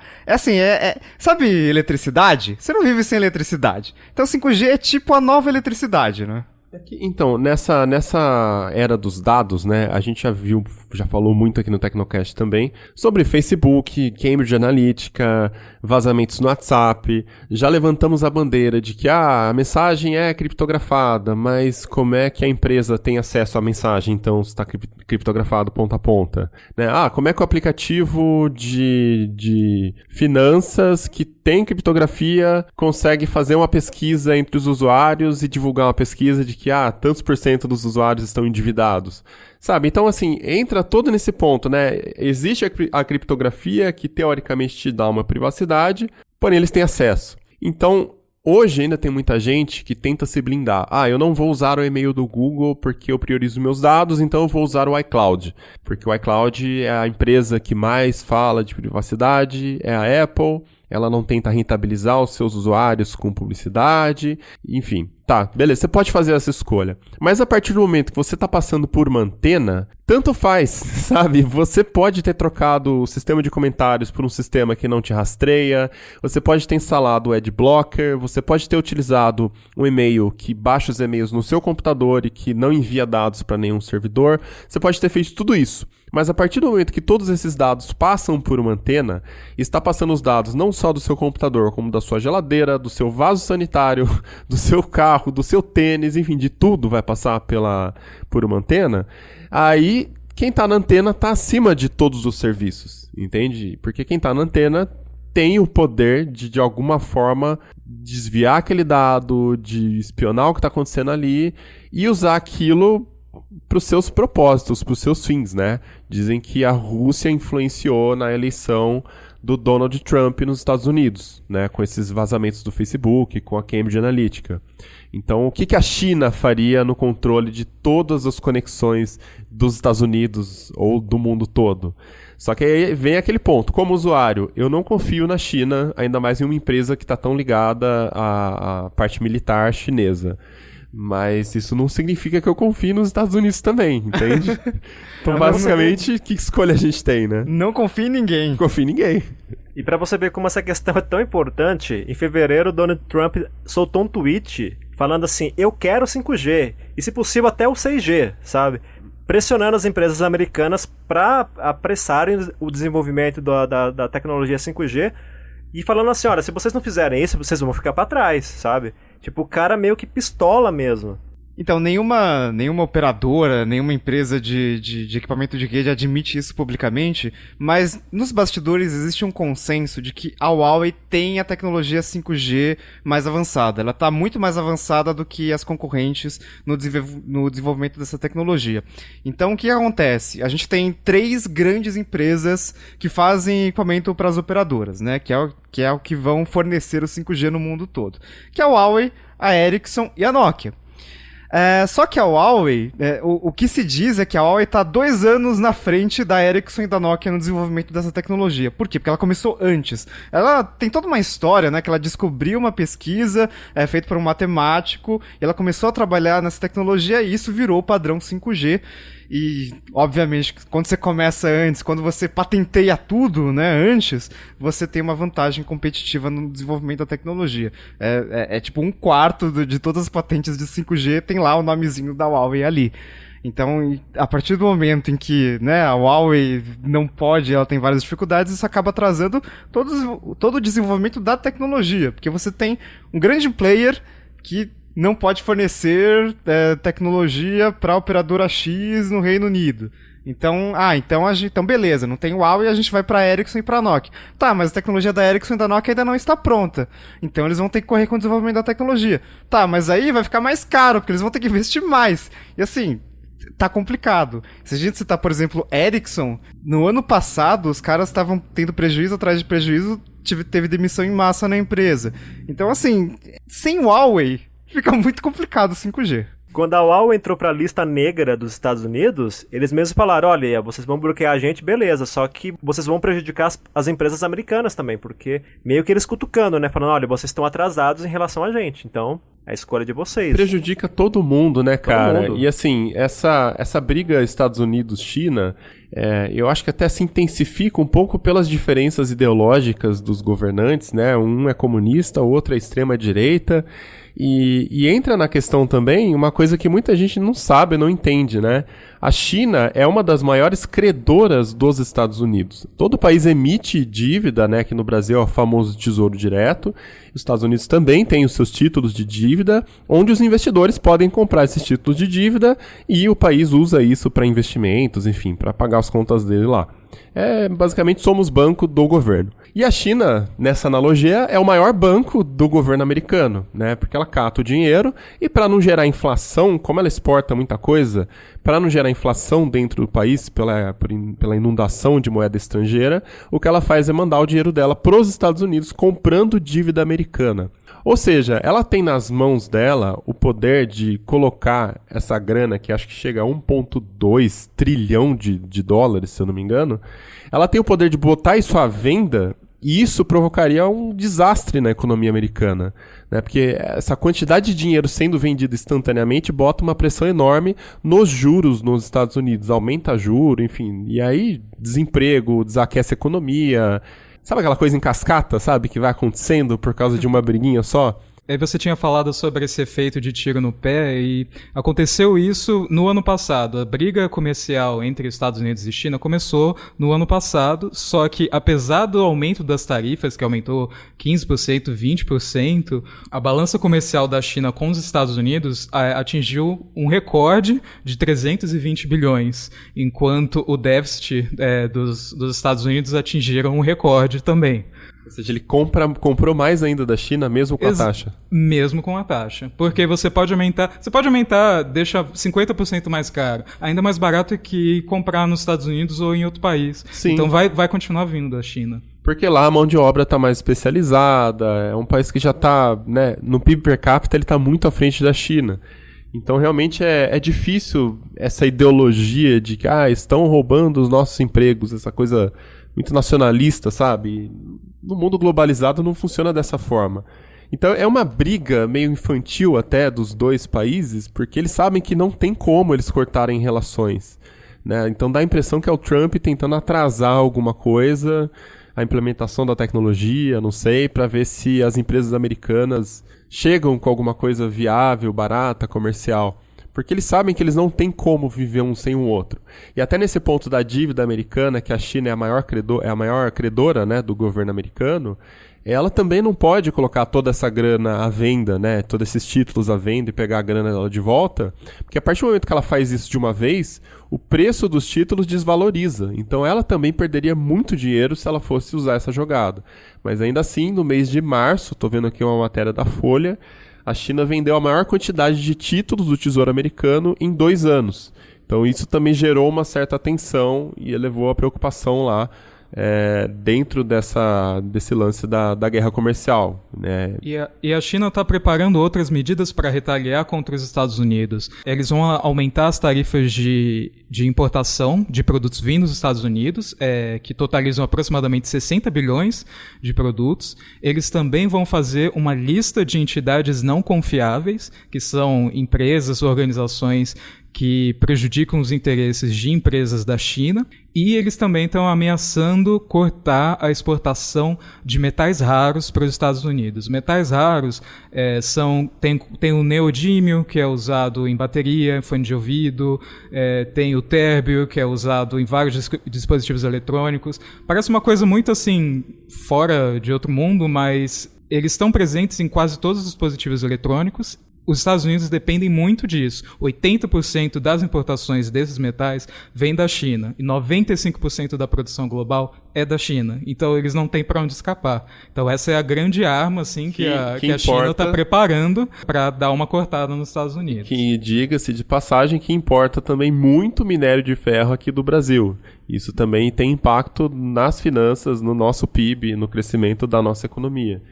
Speaker 3: sabe eletricidade? Você não vive sem eletricidade. Então 5G é tipo a nova eletricidade, né?
Speaker 2: Então, nessa era dos dados, né, a gente já falou muito aqui no Tecnocast também, sobre Facebook, Cambridge Analytica, vazamentos no WhatsApp, já levantamos a bandeira de que a mensagem é criptografada, mas como é que a empresa tem acesso à mensagem, então, se está criptografado ponta a ponta? Né? Como é que o aplicativo de finanças que tem criptografia consegue fazer uma pesquisa entre os usuários e divulgar uma pesquisa de que tantos % dos usuários estão endividados, sabe? Então, assim, entra todo nesse ponto, né? Existe a criptografia que, teoricamente, te dá uma privacidade, porém eles têm acesso. Então, hoje ainda tem muita gente que tenta se blindar. Eu não vou usar o e-mail do Google porque eu priorizo meus dados, então eu vou usar o iCloud. Porque o iCloud é a empresa que mais fala de privacidade, é a Apple, ela não tenta rentabilizar os seus usuários com publicidade, enfim. Tá, beleza, você pode fazer essa escolha. Mas a partir do momento que você está passando por uma antena, tanto faz, sabe? Você pode ter trocado o sistema de comentários por um sistema que não te rastreia, você pode ter instalado o Adblocker, você pode ter utilizado um e-mail que baixa os e-mails no seu computador e que não envia dados para nenhum servidor, você pode ter feito tudo isso. Mas a partir do momento que todos esses dados passam por uma antena, está passando os dados não só do seu computador, como da sua geladeira, do seu vaso sanitário, do seu carro, do seu tênis, enfim, de tudo vai passar por uma antena, aí quem está na antena está acima de todos os serviços, entende? Porque quem está na antena tem o poder de alguma forma, desviar aquele dado, de espionar o que está acontecendo ali e usar aquilo para os seus propósitos, para os seus fins, né? Dizem que a Rússia influenciou na eleição do Donald Trump nos Estados Unidos, né? Com esses vazamentos do Facebook, com a Cambridge Analytica. Então, o que a China faria no controle de todas as conexões dos Estados Unidos ou do mundo todo? Só que aí vem aquele ponto, como usuário, eu não confio na China, ainda mais em uma empresa que está tão ligada à parte militar chinesa. Mas isso não significa que eu confie nos Estados Unidos também, entende? Então, basicamente, que escolha a gente tem, né?
Speaker 3: Não confia em ninguém.
Speaker 2: Não confia em ninguém.
Speaker 5: E pra você ver como essa questão é tão importante, em fevereiro o Donald Trump soltou um tweet falando assim, eu quero 5G, e se possível até o 6G, sabe? Pressionando as empresas americanas para apressarem o desenvolvimento da tecnologia 5G, e falando assim, olha, se vocês não fizerem isso, vocês vão ficar pra trás, sabe? Tipo, o cara meio que pistola mesmo.
Speaker 3: Então, nenhuma operadora, nenhuma empresa de equipamento de rede admite isso publicamente, mas nos bastidores existe um consenso de que a Huawei tem a tecnologia 5G mais avançada. Ela está muito mais avançada do que as concorrentes no desenvolvimento dessa tecnologia. Então, o que acontece? A gente tem 3 grandes empresas que fazem equipamento para as operadoras, né? Que é o que vão fornecer o 5G no mundo todo. Que é a Huawei, a Ericsson e a Nokia. Só que a Huawei, o que se diz é que a Huawei está 2 anos na frente da Ericsson e da Nokia no desenvolvimento dessa tecnologia. Por quê? Porque ela começou antes. Ela tem toda uma história, né? Que ela descobriu uma pesquisa feita por um matemático, e ela começou a trabalhar nessa tecnologia e isso virou o padrão 5G. E, obviamente, quando você começa antes, quando você patenteia tudo, né, antes, você tem uma vantagem competitiva no desenvolvimento da tecnologia. É tipo 1/4 de todas as patentes de 5G tem lá o nomezinho da Huawei ali. Então, a partir do momento em que, né, a Huawei não pode, ela tem várias dificuldades, isso acaba atrasando todo o desenvolvimento da tecnologia, porque você tem um grande player que não pode fornecer tecnologia para a operadora X no Reino Unido. Então beleza, não tem Huawei, a gente vai para a Ericsson e para a Nokia. Tá, mas a tecnologia da Ericsson e da Nokia ainda não está pronta. Então eles vão ter que correr com o desenvolvimento da tecnologia. Tá, mas aí vai ficar mais caro, porque eles vão ter que investir mais. E assim, tá complicado. Se a gente citar, por exemplo, Ericsson, no ano passado os caras estavam tendo prejuízo atrás de prejuízo, teve demissão em massa na empresa. Então assim, sem Huawei fica muito complicado o 5G.
Speaker 5: Quando a Huawei entrou pra lista negra dos Estados Unidos, eles mesmos falaram, olha, vocês vão bloquear a gente, beleza, só que vocês vão prejudicar as empresas americanas também, porque meio que eles cutucando, né, falando, olha, vocês estão atrasados em relação a gente, então é a escolha de vocês.
Speaker 2: Prejudica todo mundo, né, cara?
Speaker 5: Todo mundo.
Speaker 2: E assim, essa briga Estados Unidos-China, eu acho que até se intensifica um pouco pelas diferenças ideológicas dos governantes, né? Um é comunista, o outro é extrema-direita. E entra na questão também uma coisa que muita gente não sabe, não entende, né? A China é uma das maiores credoras dos Estados Unidos. Todo país emite dívida, né? Que no Brasil é o famoso Tesouro Direto. Os Estados Unidos também têm os seus títulos de dívida, onde os investidores podem comprar esses títulos de dívida e o país usa isso para investimentos, enfim, para pagar as contas dele lá. Basicamente somos banco do governo. E a China, nessa analogia, é o maior banco do governo americano, né? Porque ela cata o dinheiro e para não gerar inflação, como ela exporta muita coisa, para não gerar inflação dentro do país pela inundação de moeda estrangeira, o que ela faz é mandar o dinheiro dela para os Estados Unidos comprando dívida americana. Ou seja, ela tem nas mãos dela o poder de colocar essa grana, que acho que chega a 1,2 trilhão de dólares, se eu não me engano. Ela tem o poder de botar isso à venda E isso provocaria um desastre na economia americana, né? Porque essa quantidade de dinheiro sendo vendido instantaneamente bota uma pressão enorme nos juros nos Estados Unidos, aumenta juro, enfim, e aí desemprego, desaquece a economia, sabe aquela coisa em cascata, sabe, que vai acontecendo por causa de uma briguinha só?
Speaker 4: Aí você tinha falado sobre esse efeito de tiro no pé e aconteceu isso no ano passado. A briga comercial entre Estados Unidos e China começou no ano passado, só que apesar do aumento das tarifas, que aumentou 15%, 20%, a balança comercial da China com os Estados Unidos atingiu um recorde de 320 bilhões, enquanto o déficit dos Estados Unidos atingiram um recorde também.
Speaker 2: Ou seja, ele comprou mais ainda da China, mesmo com a taxa.
Speaker 4: Mesmo com a taxa. Porque você pode aumentar, deixa 50% mais caro. Ainda mais barato que comprar nos Estados Unidos ou em outro país.
Speaker 2: Sim.
Speaker 4: Então vai continuar vindo da China.
Speaker 2: Porque lá a mão de obra está mais especializada, é um país que já está, né, no PIB per capita ele está muito à frente da China. Então realmente é difícil essa ideologia de que estão roubando os nossos empregos, essa coisa muito nacionalista, sabe? No mundo globalizado não funciona dessa forma. Então é uma briga meio infantil até dos dois países, porque eles sabem que não tem como eles cortarem relações, né? Então dá a impressão que é o Trump tentando atrasar alguma coisa, a implementação da tecnologia, não sei, para ver se as empresas americanas chegam com alguma coisa viável, barata, comercial. Porque eles sabem que eles não têm como viver um sem o outro. E até nesse ponto da dívida americana, que a China é a maior credora, né, do governo americano, ela também não pode colocar toda essa grana à venda, né, todos esses títulos à venda e pegar a grana dela de volta, porque a partir do momento que ela faz isso de uma vez, o preço dos títulos desvaloriza. Então ela também perderia muito dinheiro se ela fosse usar essa jogada. Mas ainda assim, no mês de março, estou vendo aqui uma matéria da Folha, a China vendeu a maior quantidade de títulos do Tesouro Americano em 2 anos. Então isso também gerou uma certa tensão e elevou a preocupação lá dentro desse lance da guerra comercial, né?
Speaker 4: E a China está preparando outras medidas para retaliar contra os Estados Unidos. Eles vão aumentar as tarifas de importação de produtos vindos dos Estados Unidos, que totalizam aproximadamente 60 bilhões de produtos. Eles também vão fazer uma lista de entidades não confiáveis, que são empresas, organizações que prejudicam os interesses de empresas da China, e eles também estão ameaçando cortar a exportação de metais raros para os Estados Unidos. Metais raros tem o neodímio, que é usado em bateria, em fone de ouvido, tem o térbio, que é usado em vários dispositivos eletrônicos. Parece uma coisa muito assim, fora de outro mundo, mas eles estão presentes em quase todos os dispositivos eletrônicos. Os Estados Unidos dependem muito disso. 80% das importações desses metais vem da China e 95% da produção global é da China. Então eles não têm para onde escapar. Então essa é a grande arma assim, que a China está preparando para dar uma cortada nos Estados Unidos.
Speaker 2: Que, diga-se de passagem, que importa também muito minério de ferro aqui do Brasil. Isso também tem impacto nas finanças, no nosso PIB, no crescimento da nossa economia.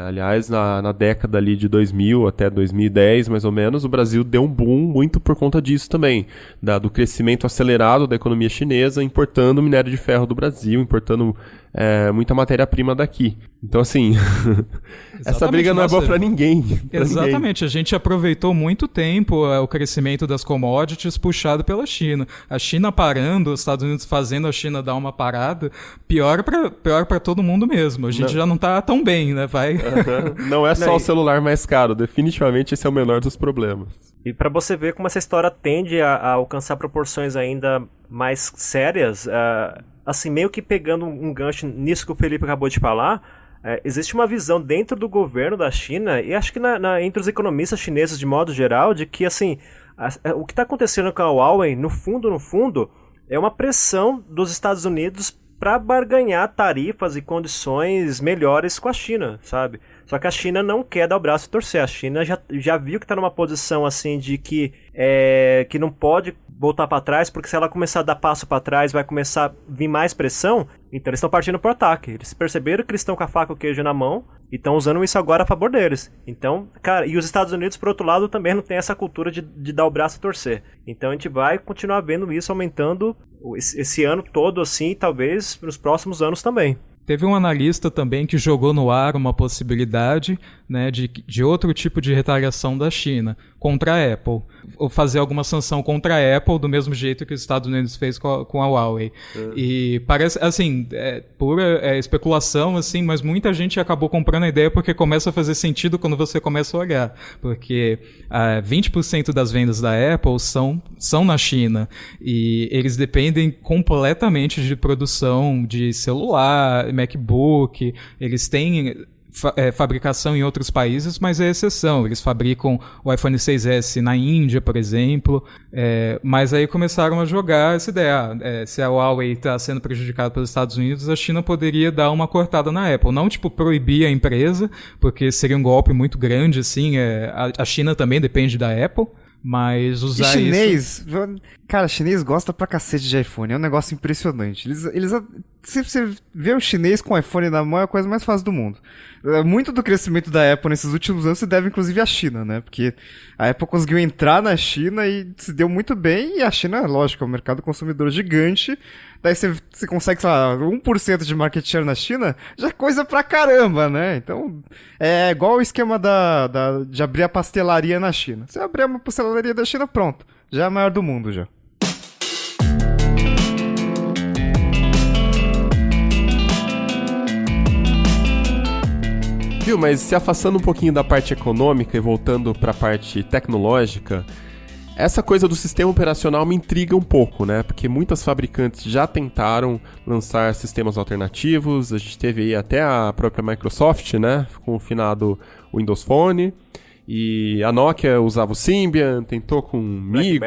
Speaker 2: Aliás, na década ali de 2000 até 2010, mais ou menos, o Brasil deu um boom muito por conta disso também. Do crescimento acelerado da economia chinesa, importando minério de ferro do Brasil, importando muita matéria-prima daqui. Então, assim, essa briga não é boa pra ninguém.
Speaker 4: Exatamente, a gente aproveitou muito tempo o crescimento das commodities puxado pela China. A China parando, os Estados Unidos fazendo a China dar uma parada, pior pra todo mundo mesmo. A gente já não tá tão bem, né?
Speaker 2: Não é só o celular mais caro, definitivamente esse é o menor dos problemas.
Speaker 5: E pra você ver como essa história tende a alcançar proporções ainda mais sérias, assim, meio que pegando um gancho nisso que o Felipe acabou de falar, existe uma visão dentro do governo da China, e acho que entre os economistas chineses de modo geral, de que assim, o que está acontecendo com a Huawei, no fundo, é uma pressão dos Estados Unidos para barganhar tarifas e condições melhores com a China, sabe? Só que a China não quer dar o braço e torcer. A China já viu que está numa posição assim de que não pode voltar para trás, porque se ela começar a dar passo para trás, vai começar a vir mais pressão. Então eles estão partindo para o ataque. Eles perceberam que eles estão com a faca e o queijo na mão e estão usando isso agora a favor deles. Então, cara, e os Estados Unidos, por outro lado, também não tem essa cultura de dar o braço e torcer. Então a gente vai continuar vendo isso aumentando esse ano todo, assim, e talvez nos próximos anos também.
Speaker 4: teve um analista também que jogou no ar uma possibilidade, né, de outro tipo de retaliação da China contra a Apple. Ou fazer alguma sanção contra a Apple do mesmo jeito que os Estados Unidos fez com a Huawei. E parece, assim, pura especulação, assim, mas muita gente acabou comprando a ideia porque começa a fazer sentido quando você começa a olhar. Porque 20% das vendas da Apple são na China. E eles dependem completamente de produção de celular, MacBook, eles têm fabricação em outros países, mas é exceção. Eles fabricam o iPhone 6S na Índia, por exemplo, mas aí começaram a jogar essa ideia. Se a Huawei está sendo prejudicada pelos Estados Unidos, a China poderia dar uma cortada na Apple. Não, tipo, proibir a empresa, porque seria um golpe muito grande, assim. A China também depende da Apple. Mas usar
Speaker 3: chinês, cara, chinês gosta pra cacete de iPhone, é um negócio impressionante. Se você vê o chinês com iPhone na mão, é a coisa mais fácil do mundo. Muito do crescimento da Apple nesses últimos anos se deve inclusive à China, né? Porque a Apple conseguiu entrar na China e se deu muito bem, e a China, lógico, é um mercado consumidor gigante. Daí você consegue, sei lá, 1% de market share na China, já é coisa pra caramba, né? Então, é igual o esquema de abrir a pastelaria na China. Você abrir uma pastelaria da China, pronto. Já é a maior do mundo, já.
Speaker 2: Viu, mas se afastando um pouquinho da parte econômica e voltando para a parte tecnológica, essa coisa do sistema operacional me intriga um pouco, né? Porque muitas fabricantes já tentaram lançar sistemas alternativos, a gente teve aí até a própria Microsoft, né? Com o finado Windows Phone, e a Nokia usava o Symbian, tentou com Migo,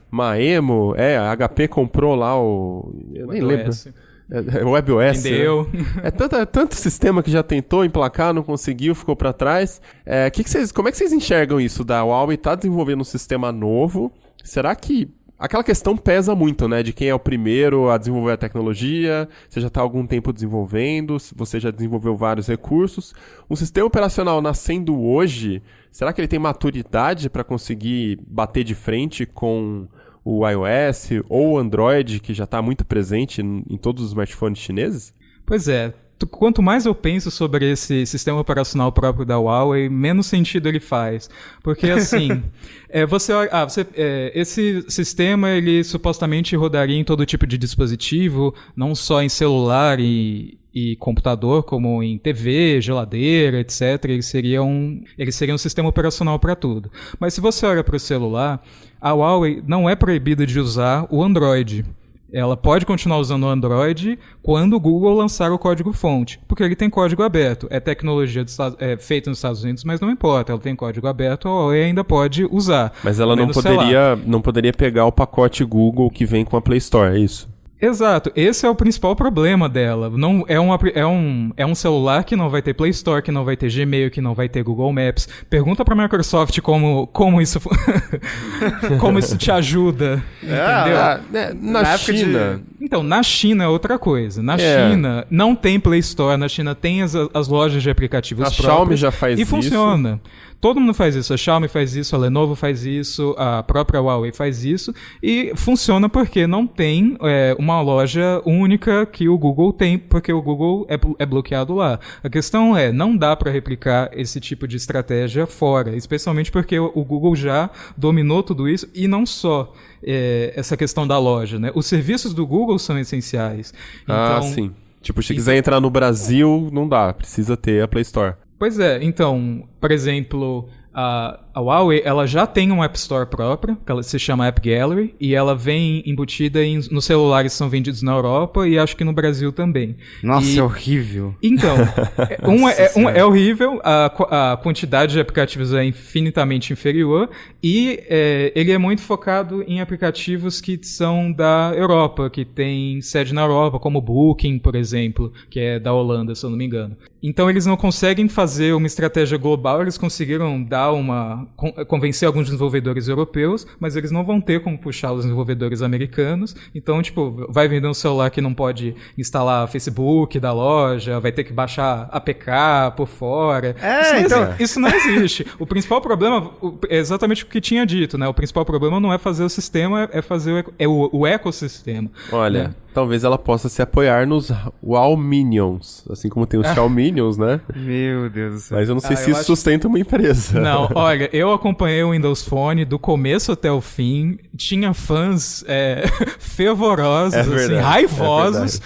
Speaker 2: Maemo, a HP comprou lá eu nem lembro. O WebOS.
Speaker 4: Entendeu?
Speaker 2: Tanto sistema que já tentou emplacar, não conseguiu, ficou pra trás. Como é que vocês enxergam isso? Da Huawei tá desenvolvendo um sistema novo. Será que aquela questão pesa muito, né? De quem é o primeiro a desenvolver a tecnologia, você já tá há algum tempo desenvolvendo, você já desenvolveu vários recursos. Um sistema operacional nascendo hoje, será que ele tem maturidade para conseguir bater de frente com o iOS ou o Android, que já está muito presente em todos os smartphones chineses?
Speaker 4: Pois é. Quanto mais eu penso sobre esse sistema operacional próprio da Huawei, menos sentido ele faz. Porque, assim, esse sistema, ele supostamente rodaria em todo tipo de dispositivo, não só em celular e computador, como em TV, geladeira, etc. Ele seria um sistema operacional para tudo. Mas se você olha para o celular, a Huawei não é proibida de usar o Android. Ela pode continuar usando o Android quando o Google lançar o código-fonte, porque ele tem código aberto. É tecnologia feita nos Estados Unidos, mas não importa. Ela tem código aberto, a Huawei ainda pode usar.
Speaker 2: Mas ela não poderia pegar o pacote Google que vem com a Play Store, é isso?
Speaker 4: Exato, esse é o principal problema dela. Não, é um celular que não vai ter Play Store, que não vai ter Gmail, que não vai ter Google Maps. Pergunta pra Microsoft como isso como isso te ajuda, entendeu?
Speaker 2: Na China...
Speaker 4: Então, na China é outra coisa. Na China não tem Play Store, na China tem as lojas de aplicativos próprios.
Speaker 2: A Xiaomi já faz isso.
Speaker 4: E funciona. Todo mundo faz isso. A Xiaomi faz isso, a Lenovo faz isso, a própria Huawei faz isso. E funciona porque não tem uma loja única que o Google tem, porque o Google é bloqueado lá. A questão não dá para replicar esse tipo de estratégia fora, especialmente porque o Google já dominou tudo isso, e não só essa questão da loja, né? Os serviços do Google são essenciais. Então,
Speaker 2: sim. Tipo, se quiser entrar no Brasil, não dá. Precisa ter a Play Store.
Speaker 4: Pois é. Então, por exemplo, a Huawei, ela já tem um App Store própria, que ela se chama App Gallery, e ela vem embutida nos celulares que são vendidos na Europa e acho que no Brasil também.
Speaker 3: Nossa, é horrível.
Speaker 4: Então, é horrível, a quantidade de aplicativos é infinitamente inferior, e ele é muito focado em aplicativos que são da Europa, que tem sede na Europa, como Booking, por exemplo, que é da Holanda, se eu não me engano. Então, eles não conseguem fazer uma estratégia global, eles conseguiram convencer alguns desenvolvedores europeus, mas eles não vão ter como puxar os desenvolvedores americanos. Então, tipo, vai vender um celular que não pode instalar Facebook da loja, vai ter que baixar APK por fora. Isso não existe. O principal problema é exatamente o que tinha dito, né? O principal problema não é fazer o sistema, é fazer o ecossistema.
Speaker 2: Olha...
Speaker 4: né?
Speaker 2: talvez ela possa se apoiar nos Wow Minions, assim como tem os Xiao Minions, né?
Speaker 3: Meu Deus do céu.
Speaker 2: Mas eu não sei se
Speaker 3: eu
Speaker 2: isso
Speaker 3: acho-
Speaker 2: sustenta uma empresa.
Speaker 4: Não, olha, eu acompanhei o Windows Phone do começo até o fim, tinha fãs fervorosos,
Speaker 2: É
Speaker 4: assim,
Speaker 2: verdade,
Speaker 4: raivosos,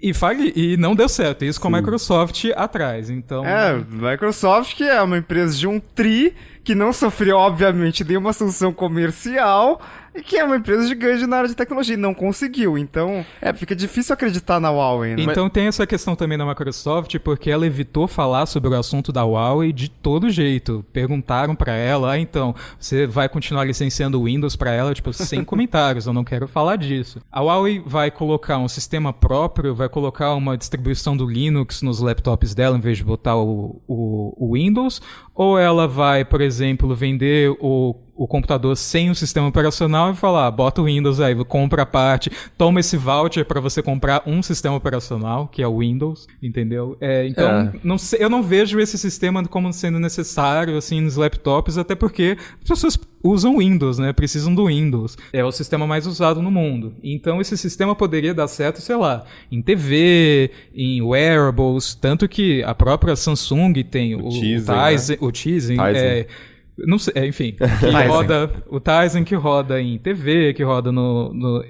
Speaker 2: é
Speaker 4: e não deu certo, isso com a
Speaker 2: Sim.
Speaker 4: Microsoft atrás, então...
Speaker 3: Microsoft, que é uma empresa de um tri, que não sofreu, obviamente, nenhuma sanção comercial, e que é uma empresa gigante na área de tecnologia, e não conseguiu. Então, fica difícil acreditar na Huawei, né?
Speaker 4: Então tem essa questão também da Microsoft, porque ela evitou falar sobre o assunto da Huawei de todo jeito. Perguntaram pra ela, então, você vai continuar licenciando o Windows pra ela? Tipo, sem comentários, eu não quero falar disso. A Huawei vai colocar um sistema próprio, vai colocar uma distribuição do Linux nos laptops dela, em vez de botar o Windows, ou ela vai, por exemplo, vender o computador sem o sistema operacional e falar, bota o Windows aí, compra a parte, toma esse voucher para você comprar um sistema operacional, que é o Windows, entendeu? Então, não sei, eu não vejo esse sistema como sendo necessário, assim, nos laptops, até porque as pessoas usam Windows, né? Precisam do Windows. É o sistema mais usado no mundo. Então, esse sistema poderia dar certo, sei lá, em TV, em wearables, tanto que a própria Samsung tem o Tizen, não sei, enfim, que roda o Tizen, que roda em TV, que roda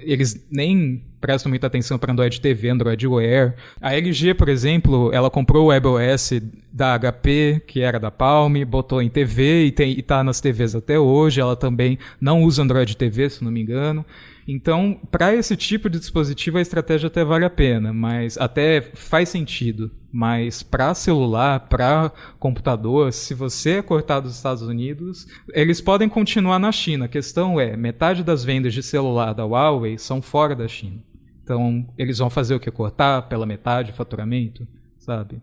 Speaker 4: eles nem prestam muita atenção para Android TV, Android Wear. A LG, por exemplo, ela comprou o WebOS da HP, que era da Palm, botou em TV e tá nas TVs até hoje. Ela também não usa Android TV, se não me engano. Então, para esse tipo de dispositivo, a estratégia até vale a pena, mas até faz sentido. Mas para celular, para computador, se você é cortado dos Estados Unidos, eles podem continuar na China. A questão é, metade das vendas de celular da Huawei são fora da China. Então, eles vão fazer o quê? Cortar pela metade o faturamento, sabe?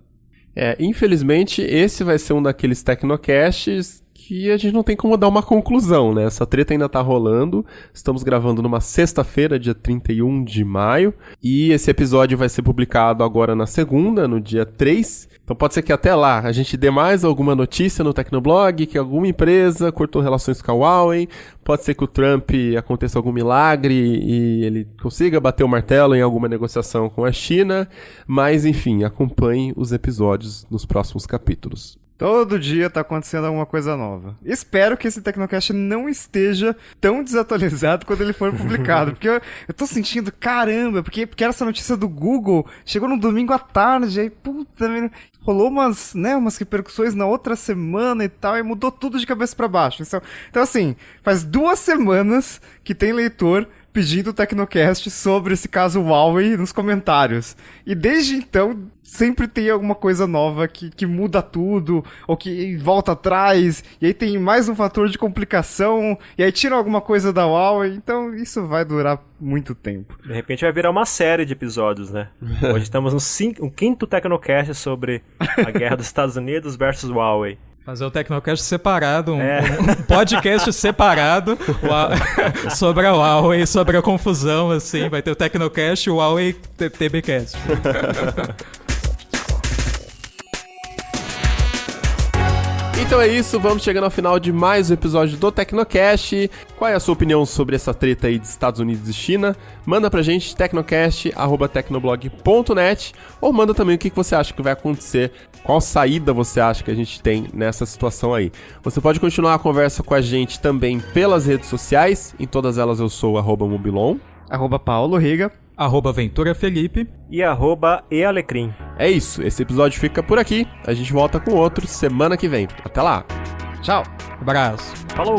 Speaker 2: Infelizmente, esse vai ser um daqueles Tecnocasts que a gente não tem como dar uma conclusão, né? Essa treta ainda tá rolando. Estamos gravando numa sexta-feira, dia 31 de maio. E esse episódio vai ser publicado agora na segunda, no dia 3. Então pode ser que até lá a gente dê mais alguma notícia no Tecnoblog, que alguma empresa cortou relações com a Huawei. Pode ser que o Trump aconteça algum milagre e ele consiga bater o martelo em alguma negociação com a China. Mas, enfim, acompanhe os episódios nos próximos capítulos.
Speaker 3: Todo dia tá acontecendo alguma coisa nova. Espero que esse Tecnocast não esteja tão desatualizado quando ele for publicado. Porque eu tô sentindo, caramba, porque era essa notícia do Google, chegou no domingo à tarde, aí, puta, rolou umas repercussões na outra semana e tal, e mudou tudo de cabeça pra baixo. Então assim, faz 2 semanas que tem leitor pedindo o Tecnocast sobre esse caso Huawei nos comentários. E desde então, sempre tem alguma coisa nova que muda tudo, ou que volta atrás, e aí tem mais um fator de complicação, e aí tiram alguma coisa da Huawei, então isso vai durar muito tempo.
Speaker 5: De repente vai virar uma série de episódios, né? Hoje estamos no 5º Tecnocast sobre a guerra dos Estados Unidos versus Huawei.
Speaker 4: Fazer o Tecnocast separado, um podcast separado sobre a Huawei, sobre a confusão, assim. Vai ter o Tecnocast e o Huawei TBcast.
Speaker 2: Então é isso, vamos chegando ao final de mais um episódio do Tecnocast. Qual é a sua opinião sobre essa treta aí de Estados Unidos e China? Manda pra gente, tecnocast@tecnoblog.net, ou manda também o que você acha que vai acontecer, qual saída você acha que a gente tem nessa situação aí. Você pode continuar a conversa com a gente também pelas redes sociais, em todas elas eu sou @mobilon,
Speaker 3: @Paulo Riga,
Speaker 4: @Ventura Felipe
Speaker 5: e @ealecrim.
Speaker 2: É isso, esse episódio fica por aqui, a gente volta com outro semana que vem. Até lá!
Speaker 3: tchau!
Speaker 4: Abraço.
Speaker 5: Falou!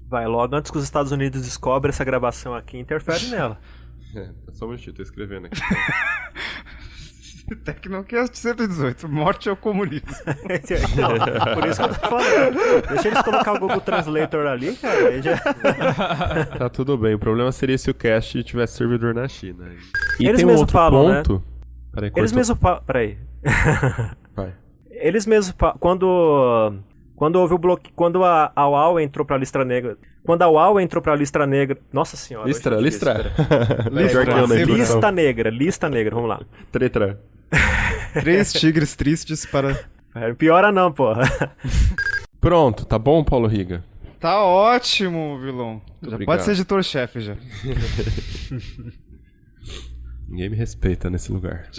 Speaker 5: Vai logo antes que os Estados Unidos descobrem essa gravação aqui e interfere nela.
Speaker 2: Só um minutinho, tô escrevendo aqui.
Speaker 3: Tecnocast 118, morte ao comunismo.
Speaker 5: Por isso que eu tô falando. Deixa eles colocar o Google Translator ali, cara. Aí já...
Speaker 2: Tá tudo bem, o problema seria se o cast tivesse servidor na China. E
Speaker 5: Eles
Speaker 2: tem um
Speaker 5: mesmo
Speaker 2: outro
Speaker 5: falam,
Speaker 2: ponto...
Speaker 5: né?
Speaker 2: Peraí,
Speaker 5: Eles
Speaker 2: cortou.
Speaker 5: mesmo Peraí.
Speaker 2: Vai.
Speaker 5: Eles mesmo quando houve o bloqueio, quando a Huawei entrou pra lista negra, nossa senhora,
Speaker 2: Listra.
Speaker 5: lista negra, vamos lá.
Speaker 2: Tretra.
Speaker 3: 3 tigres tristes para...
Speaker 5: Piora não, porra.
Speaker 2: Pronto, tá bom, Paulo Riga?
Speaker 3: Tá ótimo, vilão. Já
Speaker 2: obrigado.
Speaker 3: pode ser editor-chefe já.
Speaker 2: Ninguém me respeita nesse lugar.